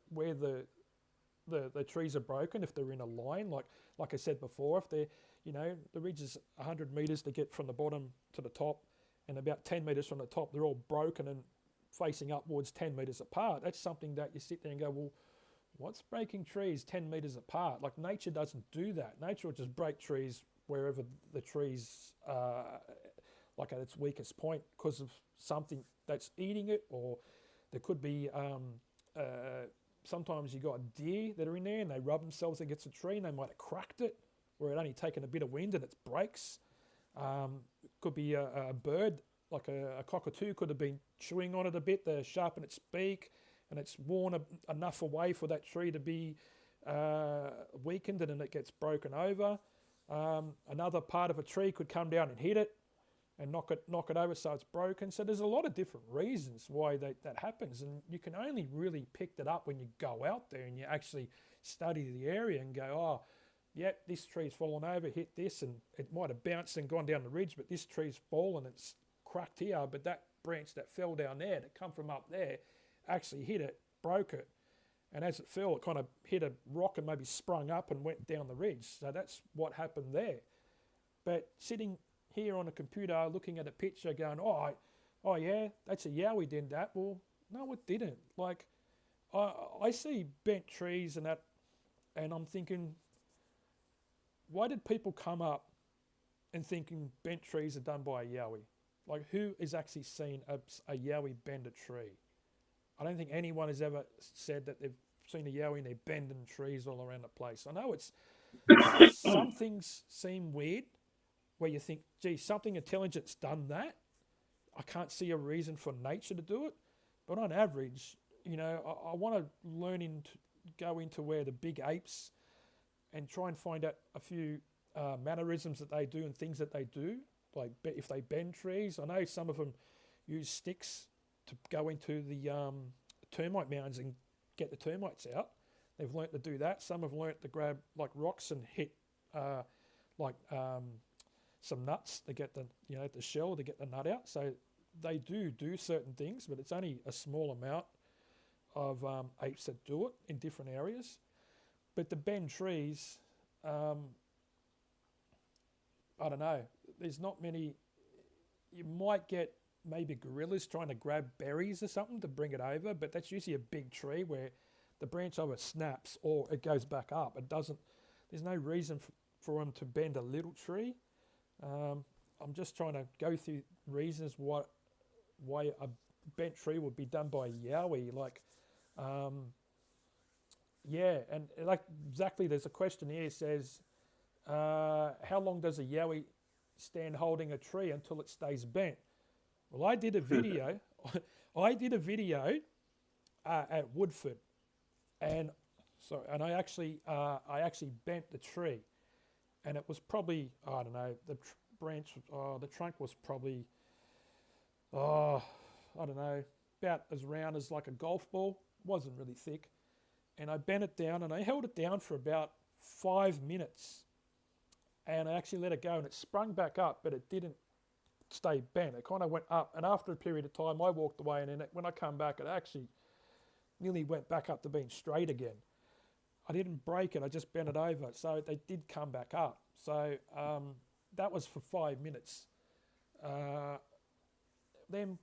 Speaker 1: where the trees are broken. If they're in a line, like I said before, if they're, the ridge is 100 metres to get from the bottom to the top, and about 10 metres from the top, they're all broken and facing upwards 10 metres apart. That's something that you sit there and go, well, what's breaking trees 10 metres apart? Like, nature doesn't do that. Nature will just break trees wherever the trees are, like at its weakest point, because of something that's eating it, or there could be sometimes you got deer that are in there and they rub themselves against a tree and they might have cracked it, or it only taken a bit of wind and it breaks. Could be a bird, like a cockatoo, could have been chewing on it a bit to sharpen its beak, and it's worn enough away for that tree to be weakened, and then it gets broken over. Another part of a tree could come down and hit it and knock it over, so it's broken. So there's a lot of different reasons why that happens, and you can only really pick that up when you go out there and you actually study the area and go, oh, yep, this tree's fallen over, hit this, and it might have bounced and gone down the ridge, but this tree's fallen, it's cracked here, but that branch that fell down there, that come from up there, actually hit it, broke it, and as it fell, it kind of hit a rock and maybe sprung up and went down the ridge. So that's what happened there. But sitting here on a computer looking at a picture going, oh yeah, that's a yowie did that. Well, no, it didn't. Like, I see bent trees and that, and I'm thinking, why did people come up and thinking bent trees are done by a yowie? Like, who has actually seen a yowie bend a tree? I don't think anyone has ever said that they've seen a yowie and they're bending trees all around the place. I know some things seem weird, where you think, gee, something intelligent's done that. I can't see a reason for nature to do it. But on average, I want to go into where the big apes and try and find out a few mannerisms that they do and things that they do. Like if they bend trees, I know some of them use sticks to go into the termite mounds and get the termites out. They've learnt to do that. Some have learnt to grab like rocks and hit some nuts to get the shell to get the nut out. So they do certain things, but it's only a small amount of apes that do it in different areas. But the bend trees, I don't know. There's not many. You might get maybe gorillas trying to grab berries or something to bring it over, but that's usually a big tree where the branch either snaps or it goes back up. It doesn't. There's no reason for them to bend a little tree. I'm just trying to go through reasons why a bent tree would be done by a yowie. Like, and like exactly, there's a question here. It says, how long does a yowie stand holding a tree until it stays bent? Well, I did a video. At Woodford, and I actually bent the tree, and it was probably, I don't know, the trunk was probably, I don't know, about as round as like a golf ball. It wasn't really thick, and I bent it down and I held it down for about 5 minutes, and I actually let it go and it sprung back up, but it didn't stay bent. It kind of went up, and after a period of time I walked away, and then when I come back it actually nearly went back up to being straight again. I didn't break it, I just bent it over, so they did come back up. So that was for 5 minutes. Then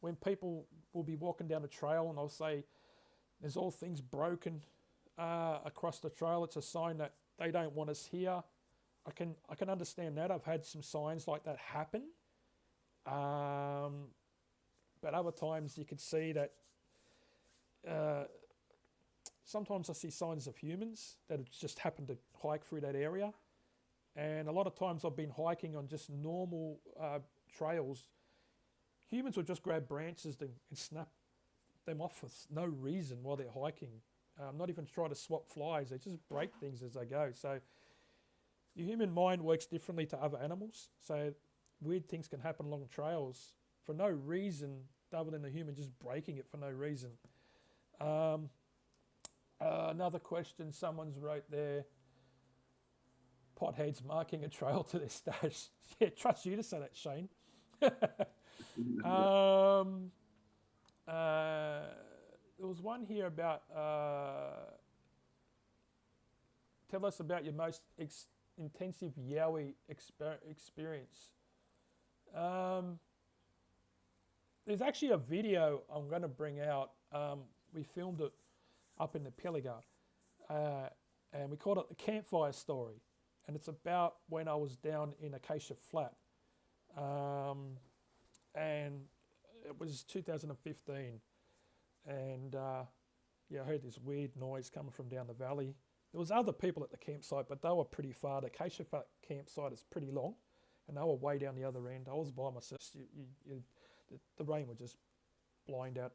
Speaker 1: when people will be walking down a trail and I'll say there's all things broken across the trail, it's a sign that they don't want us here. I can understand that. I've had some signs like that happen. But other times you could see that sometimes I see signs of humans that have just happened to hike through that area. And a lot of times I've been hiking on just normal trails. Humans will just grab branches and snap them off for no reason while they're hiking. Not even try to swap flies. They just break things as they go. So the human mind works differently to other animals. So weird things can happen along trails for no reason other than the human just breaking it for no reason. Another question someone's wrote there. Potheads marking a trail to their stash. Yeah, trust you to say that, Shane. um, there was one here about tell us about your most intensive Yowie experience. Um, there's actually a video I'm going to bring out. We filmed it up in the Pilliga, and we called it the Campfire Story. And it's about when I was down in Acacia Flat. And it was 2015. And yeah, I heard this weird noise coming from down the valley. There was other people at the campsite, but they were pretty far. The Acacia Flat campsite is pretty long, and they were way down the other end. I was by myself. The rain would just blind out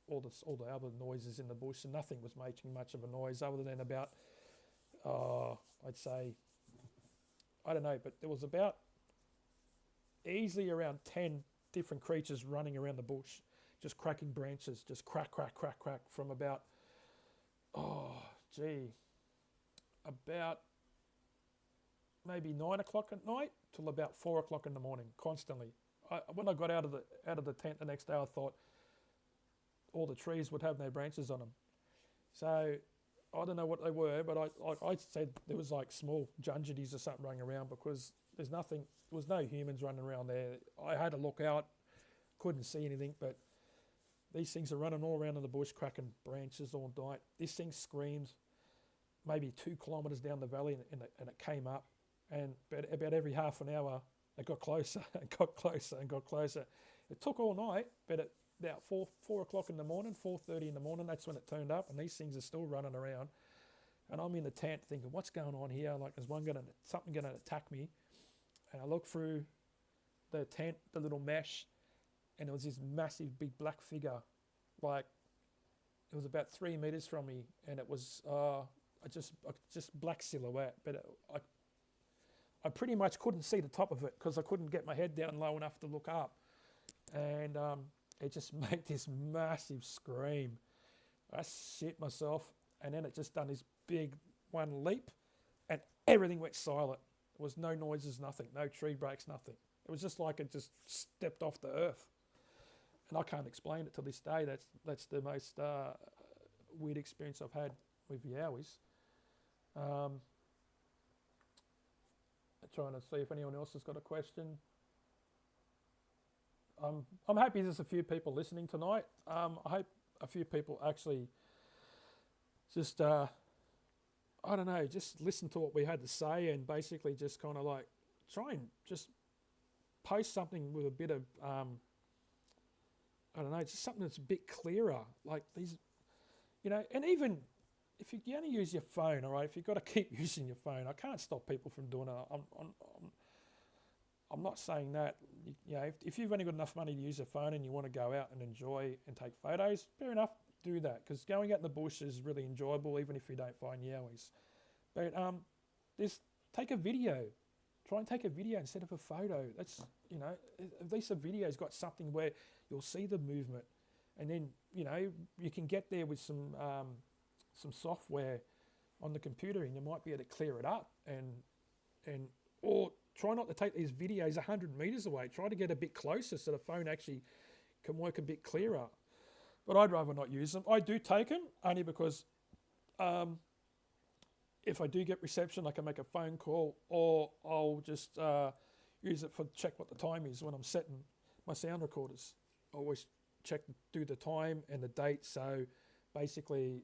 Speaker 1: all the other noises in the bush, and nothing was making much of a noise other than about, I'd say, I don't know, but there was about easily around 10 different creatures running around the bush, just cracking branches, just crack, crack, crack, crack from about, about maybe 9 o'clock at night till about 4 o'clock in the morning, constantly. When I got out of the tent the next day, I thought all the trees would have no branches on them. So I don't know what they were, but I said there was like small jungities or something running around, because there was no humans running around there. I had to look out, couldn't see anything, but these things are running all around in the bush, cracking branches all night. This thing screams maybe 2 kilometres down the valley, and it came up, and about every half an hour it got closer and got closer and got closer. It took all night, but at about 4 o'clock in the morning, 4:30 in the morning, that's when it turned up, and these things are still running around. And I'm in the tent thinking, what's going on here? Like, is something going to attack me? And I look through the tent, the little mesh, and it was this massive big black figure. Like, it was about 3 meters from me, and it was just black silhouette. But I pretty much couldn't see the top of it because I couldn't get my head down low enough to look up. And it just made this massive scream. I shit myself, and then it just done this big one leap, and everything went silent. There was no noises, nothing, no tree breaks, nothing. It was just like it just stepped off the earth. And I can't explain it to this day. That's the most weird experience I've had with Yowies. I'm trying to see if anyone else has got a question. I'm happy there's a few people listening tonight. I hope a few people actually just, I don't know, just listen to what we had to say, and basically just kind of like try and just post something with a bit of, I don't know, just something that's a bit clearer. Like these, and even if you only use your phone, all right, if you've got to keep using your phone, I can't stop people from doing it. I'm not saying that, if you've only got enough money to use a phone and you want to go out and enjoy and take photos, fair enough, do that, because going out in the bush is really enjoyable, even if you don't find Yowies. But just take a video. Try and take a video instead of a photo. That's, at least a video's got something where you'll see the movement, and then, you can get there with some software on the computer, and you might be able to clear it up, or try not to take these videos 100 meters away. Try to get a bit closer so the phone actually can work a bit clearer. But I'd rather not use them. I do take them only because if I do get reception, I can make a phone call, or I'll just use it for check what the time is when I'm setting my sound recorders. I always do the time and the date. So basically,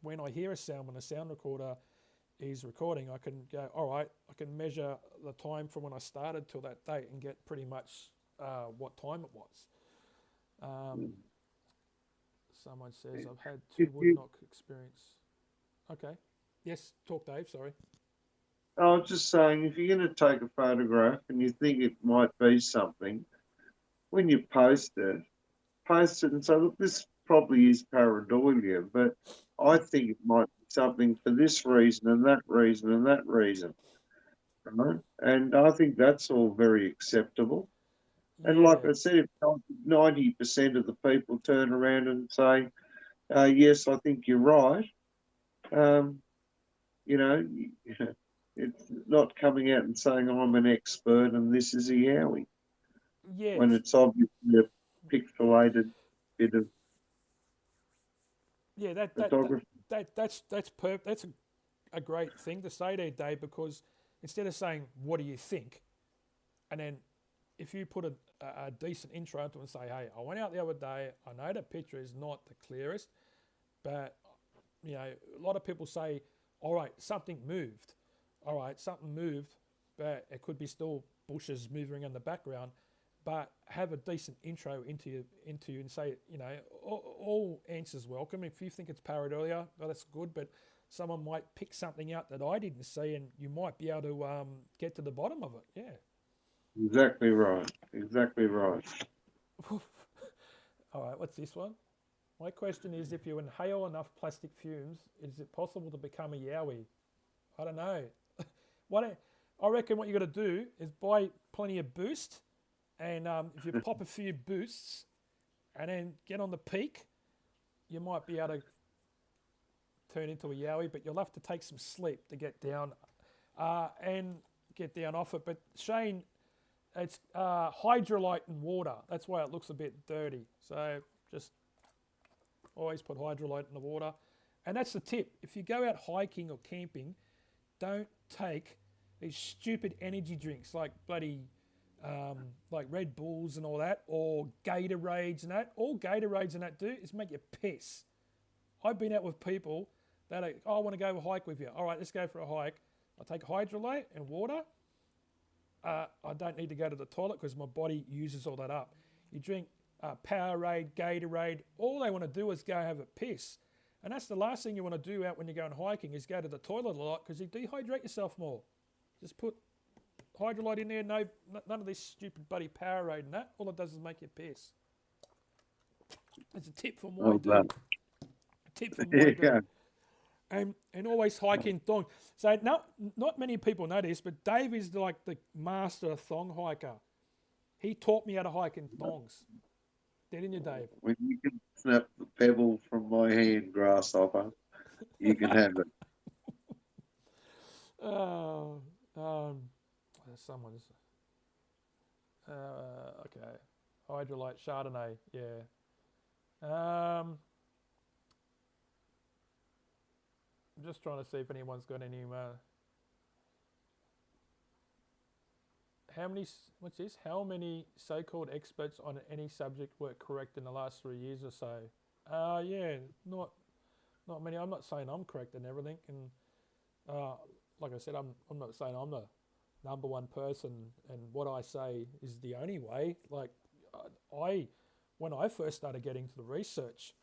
Speaker 1: when I hear a sound, when the sound recorder is recording, I can go, all right, I can measure the time from when I started till that date and get pretty much what time it was. Someone says, I've had 2 wood knock experience. Okay. Yes, talk, Dave, sorry.
Speaker 3: I was just saying, if you're going to take a photograph and you think it might be something, when you post it and say, look, this probably is pareidolia, but I think it might be something for this reason and that reason and that reason. Right? And I think that's all very acceptable.
Speaker 1: Yeah.
Speaker 3: And like I said, if 90% of the people turn around and say, yes, I think you're right, it's not coming out and saying I'm an expert and this is a Yowie. when
Speaker 1: Yes.
Speaker 3: it's obviously a pixelated bit of
Speaker 1: Yeah,
Speaker 3: photography.
Speaker 1: that's a great thing to say there, Dave, because instead of saying what do you think, and then if you put a decent intro to it and say, hey, I went out the other day, I know the picture is not the clearest, but a lot of people say, all right, something moved. All right, something moved, but it could be still bushes moving in the background. But have a decent intro into and say, all answers welcome. If you think it's pareidolia, well, that's good. But someone might pick something out that I didn't see, and you might be able to get to the bottom of it. Yeah.
Speaker 3: Exactly right. Exactly right.
Speaker 1: All right, what's this one? My question is, if you inhale enough plastic fumes, is it possible to become a Yowie? I don't know. I reckon what you got to do is buy plenty of boost, and if you pop a few boosts, and then get on the peak, you might be able to turn into a Yowie, but you'll have to take some sleep to get down and get down off it. But Shane, it's hydrolyte and water. That's why it looks a bit dirty. So just always put hydrolyte in the water. And that's the tip. If you go out hiking or camping, don't take these stupid energy drinks like bloody like Red Bulls and all that, or Gatorades and that. All Gatorades and that do is make you piss. I've been out with people that are, oh, I want to go hike with you. All right, let's go for a hike. I take hydrolyte and water. I don't need to go to the toilet because my body uses all that up. You drink Powerade, Gatorade, all they want to do is go have a piss. And that's the last thing you want to do out when you're going hiking is go to the toilet a lot because you dehydrate yourself more. Just put hydrolyte in there, none of this stupid bloody Powerade and that. All it does is make you piss. It's a tip from my
Speaker 3: Oh,
Speaker 1: dude.
Speaker 3: that.
Speaker 1: A tip from my
Speaker 3: Yeah.
Speaker 1: dude. And always hiking thong. So not many people know this, but Dave is like the master thong hiker. He taught me how to hike in thongs. Didn't you, Dave?
Speaker 3: When you can snap the pebble from my hand, grasshopper, you can have it.
Speaker 1: Oh, someone's. Okay. Hydrolyte Chardonnay. Yeah. I'm just trying to see if anyone's got any. What's this? How many so-called experts on any subject were correct in the last 3 years or so? Yeah, not many. I'm not saying I'm correct in everything, and like I said, I'm not saying I'm the number one person, and what I say is the only way. Like when I first started getting to the research,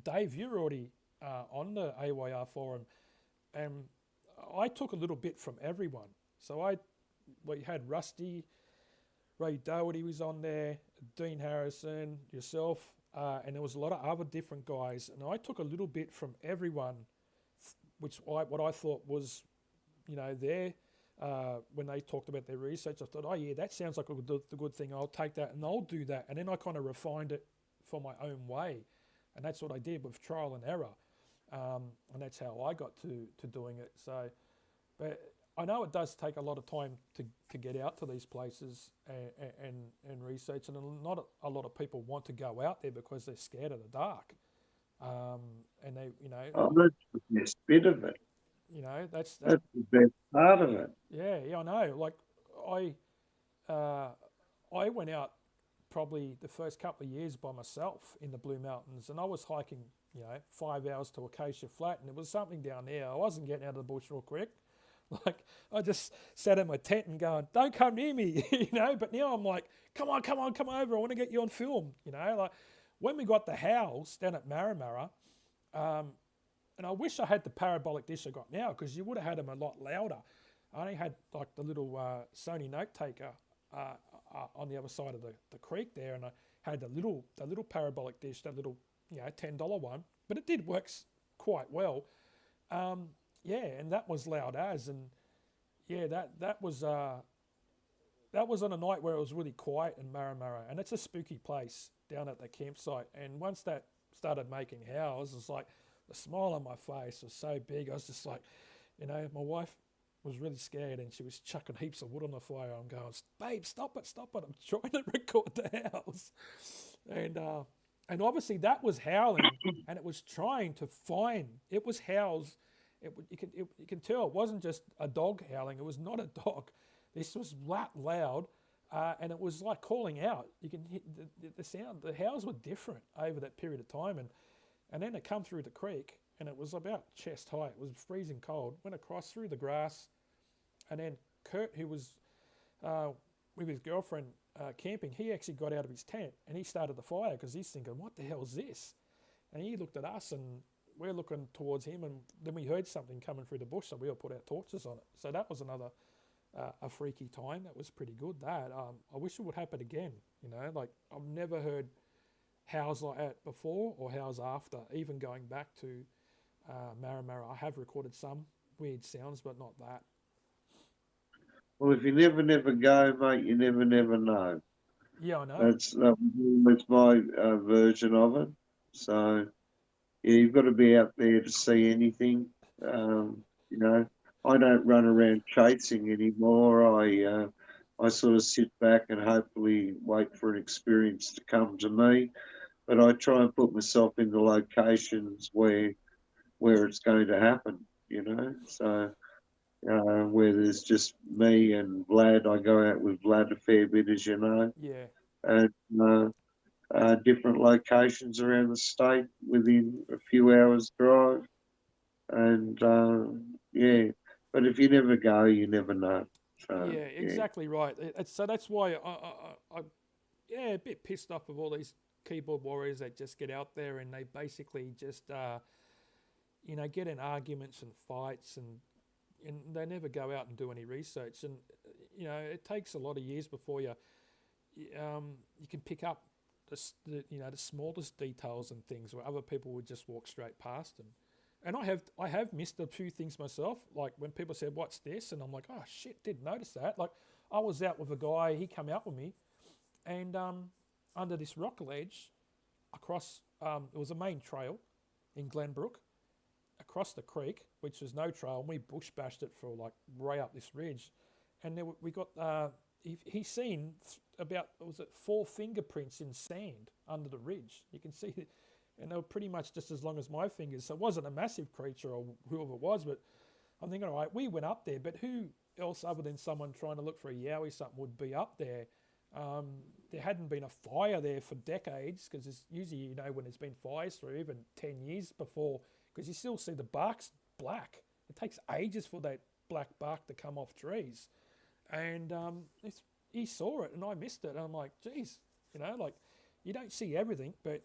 Speaker 1: Dave, you're already on the AYR forum, and I took a little bit from everyone. So we had Rusty, Ray Doherty was on there, Dean Harrison, yourself, and there was a lot of other different guys. And I took a little bit from everyone, what I thought was, their when they talked about their research, I thought, oh yeah, that sounds like a good thing. I'll take that and I'll do that. And then I kind of refined it for my own way, and that's what I did with trial and error, and that's how I got to doing it. So, but I know it does take a lot of time to get out to these places and research, and not a lot of people want to go out there because they're scared of the dark, and they,
Speaker 3: Oh, that's the best bit of it.
Speaker 1: that's
Speaker 3: That's the best part of it.
Speaker 1: yeah, I know. Like I uh, I went out probably the first couple of years by myself in the Blue Mountains, and I was hiking 5 hours to Acacia Flat, and there was something down there. I wasn't getting out of the bush real quick. Like I just sat in my tent and going, "Don't come near me," But now I'm like, "Come on, come over! I want to get you on film." Like when we got the howls down at Marramara, and I wish I had the parabolic dish I got now because you would have had them a lot louder. I only had like the little Sony note taker on the other side of the creek there, and I had the little parabolic dish, that little $10 one, but it did work quite well. Yeah, and that was loud as, and yeah, that was on a night where it was really quiet in Marramara, and it's a spooky place down at the campsite. And once that started making howls, it's like the smile on my face was so big. I was just like, my wife was really scared, and she was chucking heaps of wood on the fire. I'm going, babe, stop it, stop it. I'm trying to record the house. And obviously that was howling, and it was trying to find, it was howls. You can tell it wasn't just a dog howling. It was not a dog. This was loud, and it was like calling out. You can hear the sound. The howls were different over that period of time, and then it come through the creek, and it was about chest high. It was freezing cold. Went across through the grass, and then Kurt, who was with his girlfriend camping, he actually got out of his tent and he started the fire because he's thinking, what the hell is this? And he looked at us, and we're looking towards him, and then we heard something coming through the bush, so we all put our torches on it. So that was another a freaky time. That was pretty good. That I wish it would happen again. You know, like I've never heard howls like that before or howls after. Even going back to Marramara, I have recorded some weird sounds, but not that.
Speaker 3: Well, if you never go, mate, you never know.
Speaker 1: Yeah, I know.
Speaker 3: That's my version of it. So yeah, you've got to be out there to see anything. You know, I don't run around chasing anymore. I sort of sit back and hopefully wait for an experience to come to me. But I try and put myself in the locations where it's going to happen. You know, so. Where there's just me and Vlad. I go out with Vlad a fair bit, as you know.
Speaker 1: Yeah.
Speaker 3: And different locations around the state within a few hours' drive. And yeah, but if you never go, you never know. So,
Speaker 1: Yeah, exactly right. So that's why I a bit pissed off of all these keyboard warriors that just get out there and they basically just get in arguments and fights, and they never go out and do any research. And it takes a lot of years before you can pick up the smallest details and things where other people would just walk straight past them. And I have missed a few things myself, like when people said, "What's this?" and I'm like, "Oh shit, didn't notice that." Like I was out with a guy, he came out with me, and under this rock ledge, across it was a main trail in Glenbrook, across the creek, which was no trail, and we bush bashed it for like way up this ridge, and then we got he seen about, was it 4 fingerprints in sand under the ridge. You can see it, and they were pretty much just as long as my fingers. So it wasn't a massive creature or whoever it was, but I'm thinking, all right, we went up there, but who else other than someone trying to look for a yowie something would be up there? There hadn't been a fire there for decades, because it's usually, when there's been fires for even 10 years before, because you still see the bark's black. It takes ages for that black bark to come off trees. And he saw it and I missed it. And I'm like, geez, like you don't see everything, but,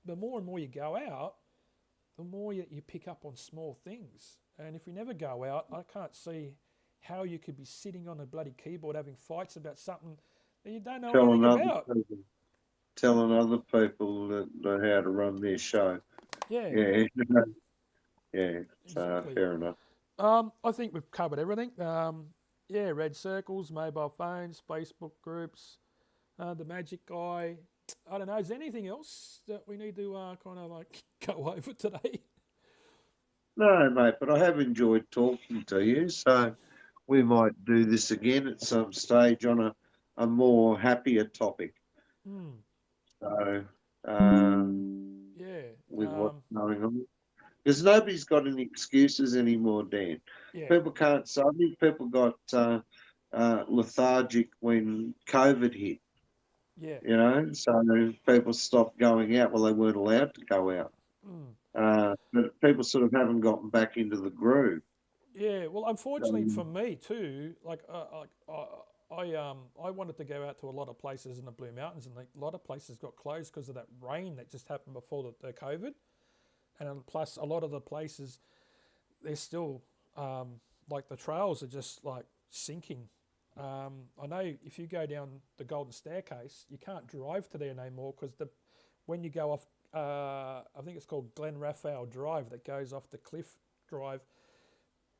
Speaker 1: the more and more you go out, the more you pick up on small things. And if you never go out, I can't see how you could be sitting on a bloody keyboard having fights about something that you don't know anything about.
Speaker 3: Telling other people that know how to run their show.
Speaker 1: Yeah.
Speaker 3: Yeah. Yeah.
Speaker 1: Exactly.
Speaker 3: Fair enough.
Speaker 1: I think we've covered everything. Red circles, mobile phones, Facebook groups, the magic guy. I don't know. Is there anything else that we need to kind of like go over today?
Speaker 3: No, mate, but I have enjoyed talking to you. So we might do this again at some stage on a more happier topic. So, with what's going on. Because nobody's got any excuses anymore, Dan.
Speaker 1: Yeah.
Speaker 3: People can't. So many people got lethargic when COVID hit.
Speaker 1: Yeah.
Speaker 3: So people stopped going out. Well, they weren't allowed to go out. But people sort of haven't gotten back into the groove.
Speaker 1: Yeah. Well, unfortunately for me too, I wanted to go out to a lot of places in the Blue Mountains, and a lot of places got closed because of that rain that just happened before the COVID. And plus, a lot of the places, they're still, like the trails are just like sinking. I know if you go down the Golden Staircase, you can't drive to there no more, because when you go off, I think it's called Glen Raphael Drive, that goes off the cliff drive,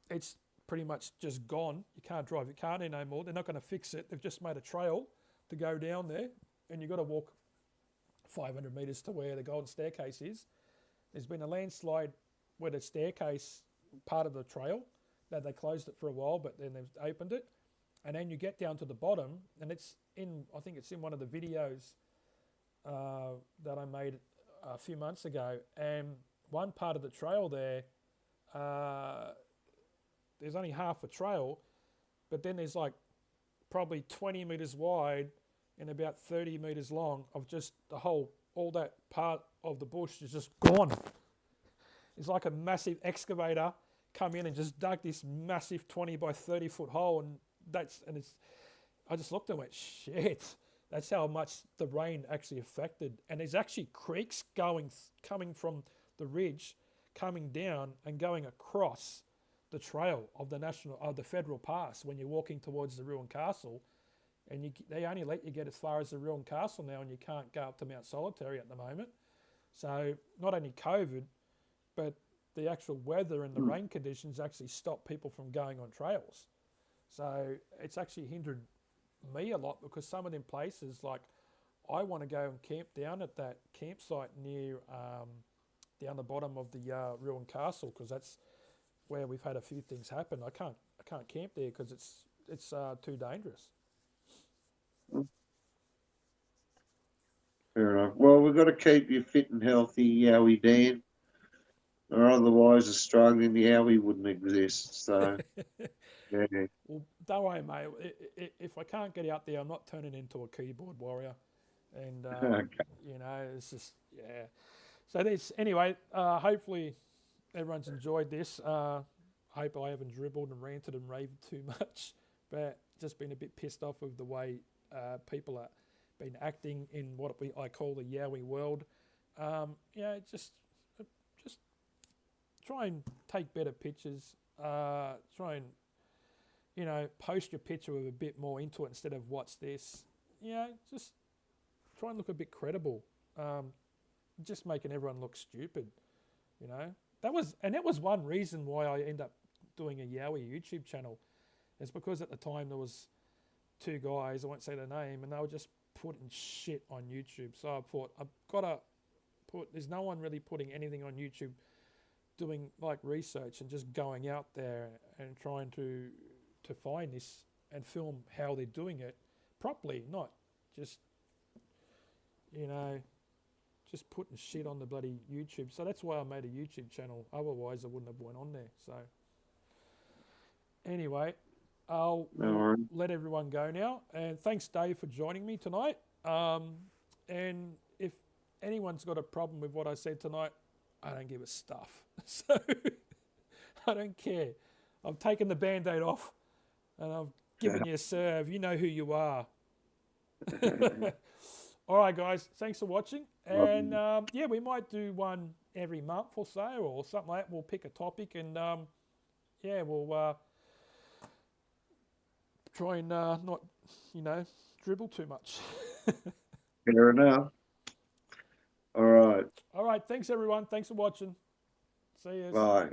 Speaker 1: it's pretty much just gone. You can't drive your car there no more. They're not going to fix it. They've just made a trail to go down there, and you've got to walk 500 metres to where the Golden Staircase is. There's been a landslide where the staircase, part of the trail, that they closed it for a while, but then they've opened it. And then you get down to the bottom, and I think it's in one of the videos that I made a few months ago. And one part of the trail there, there's only half a trail, but then there's like probably 20 meters wide and about 30 meters long of just all that part of the bush is just gone. It's like a massive excavator come in and just dug this massive 20 by 30 foot hole, and I just looked and went, shit, that's how much the rain actually affected. And there's actually creeks coming from the ridge, coming down and going across the trail of the federal pass when you're walking towards the ruined castle. And they only let you get as far as the ruined castle now, and you can't go up to Mount Solitary at the moment. So not only COVID, but the actual weather and the rain conditions actually stop people from going on trails. So it's actually hindered me a lot, because some of them places, like I want to go and camp down at that campsite near down the bottom of the ruined castle, because that's where we've had a few things happen. I can't camp there because it's too dangerous.
Speaker 3: Fair enough. Well, we've got to keep you fit and healthy, Yowie Dan, or otherwise Australian Yowie wouldn't exist. So, yeah.
Speaker 1: Well, don't worry, mate. If I can't get out there, I'm not turning into a keyboard warrior. And,
Speaker 3: Okay.
Speaker 1: you know, it's just, yeah. So anyway, hopefully everyone's enjoyed this. Hope I haven't dribbled and ranted and raved too much, but just been a bit pissed off with the way people are been acting in what I call the Yowie world. Just try and take better pictures. Try and, post your picture with a bit more into it instead of what's this. Just try and look a bit credible. Just making everyone look stupid. That was one reason why I ended up doing a Yowie YouTube channel. It's because at the time there was two guys, I won't say their name, and they were just putting shit on YouTube. So I thought, I've got to there's no one really putting anything on YouTube, doing like research and just going out there and trying to find this and film how they're doing it properly, not just, just putting shit on the bloody YouTube. So that's why I made a YouTube channel. Otherwise I wouldn't have went on there. So anyway, I'll let everyone go now. And thanks, Dave, for joining me tonight. And if anyone's got a problem with what I said tonight, I don't give a stuff. So I don't care. I've taken the Band-Aid off and I've given you a serve. You know who you are. All right, guys. Thanks for watching. And we might do one every month or so or something like that. We'll pick a topic and we'll try and not, dribble too much.
Speaker 3: Fair enough. All right.
Speaker 1: All right. Thanks, everyone. Thanks for watching. See you.
Speaker 3: Bye.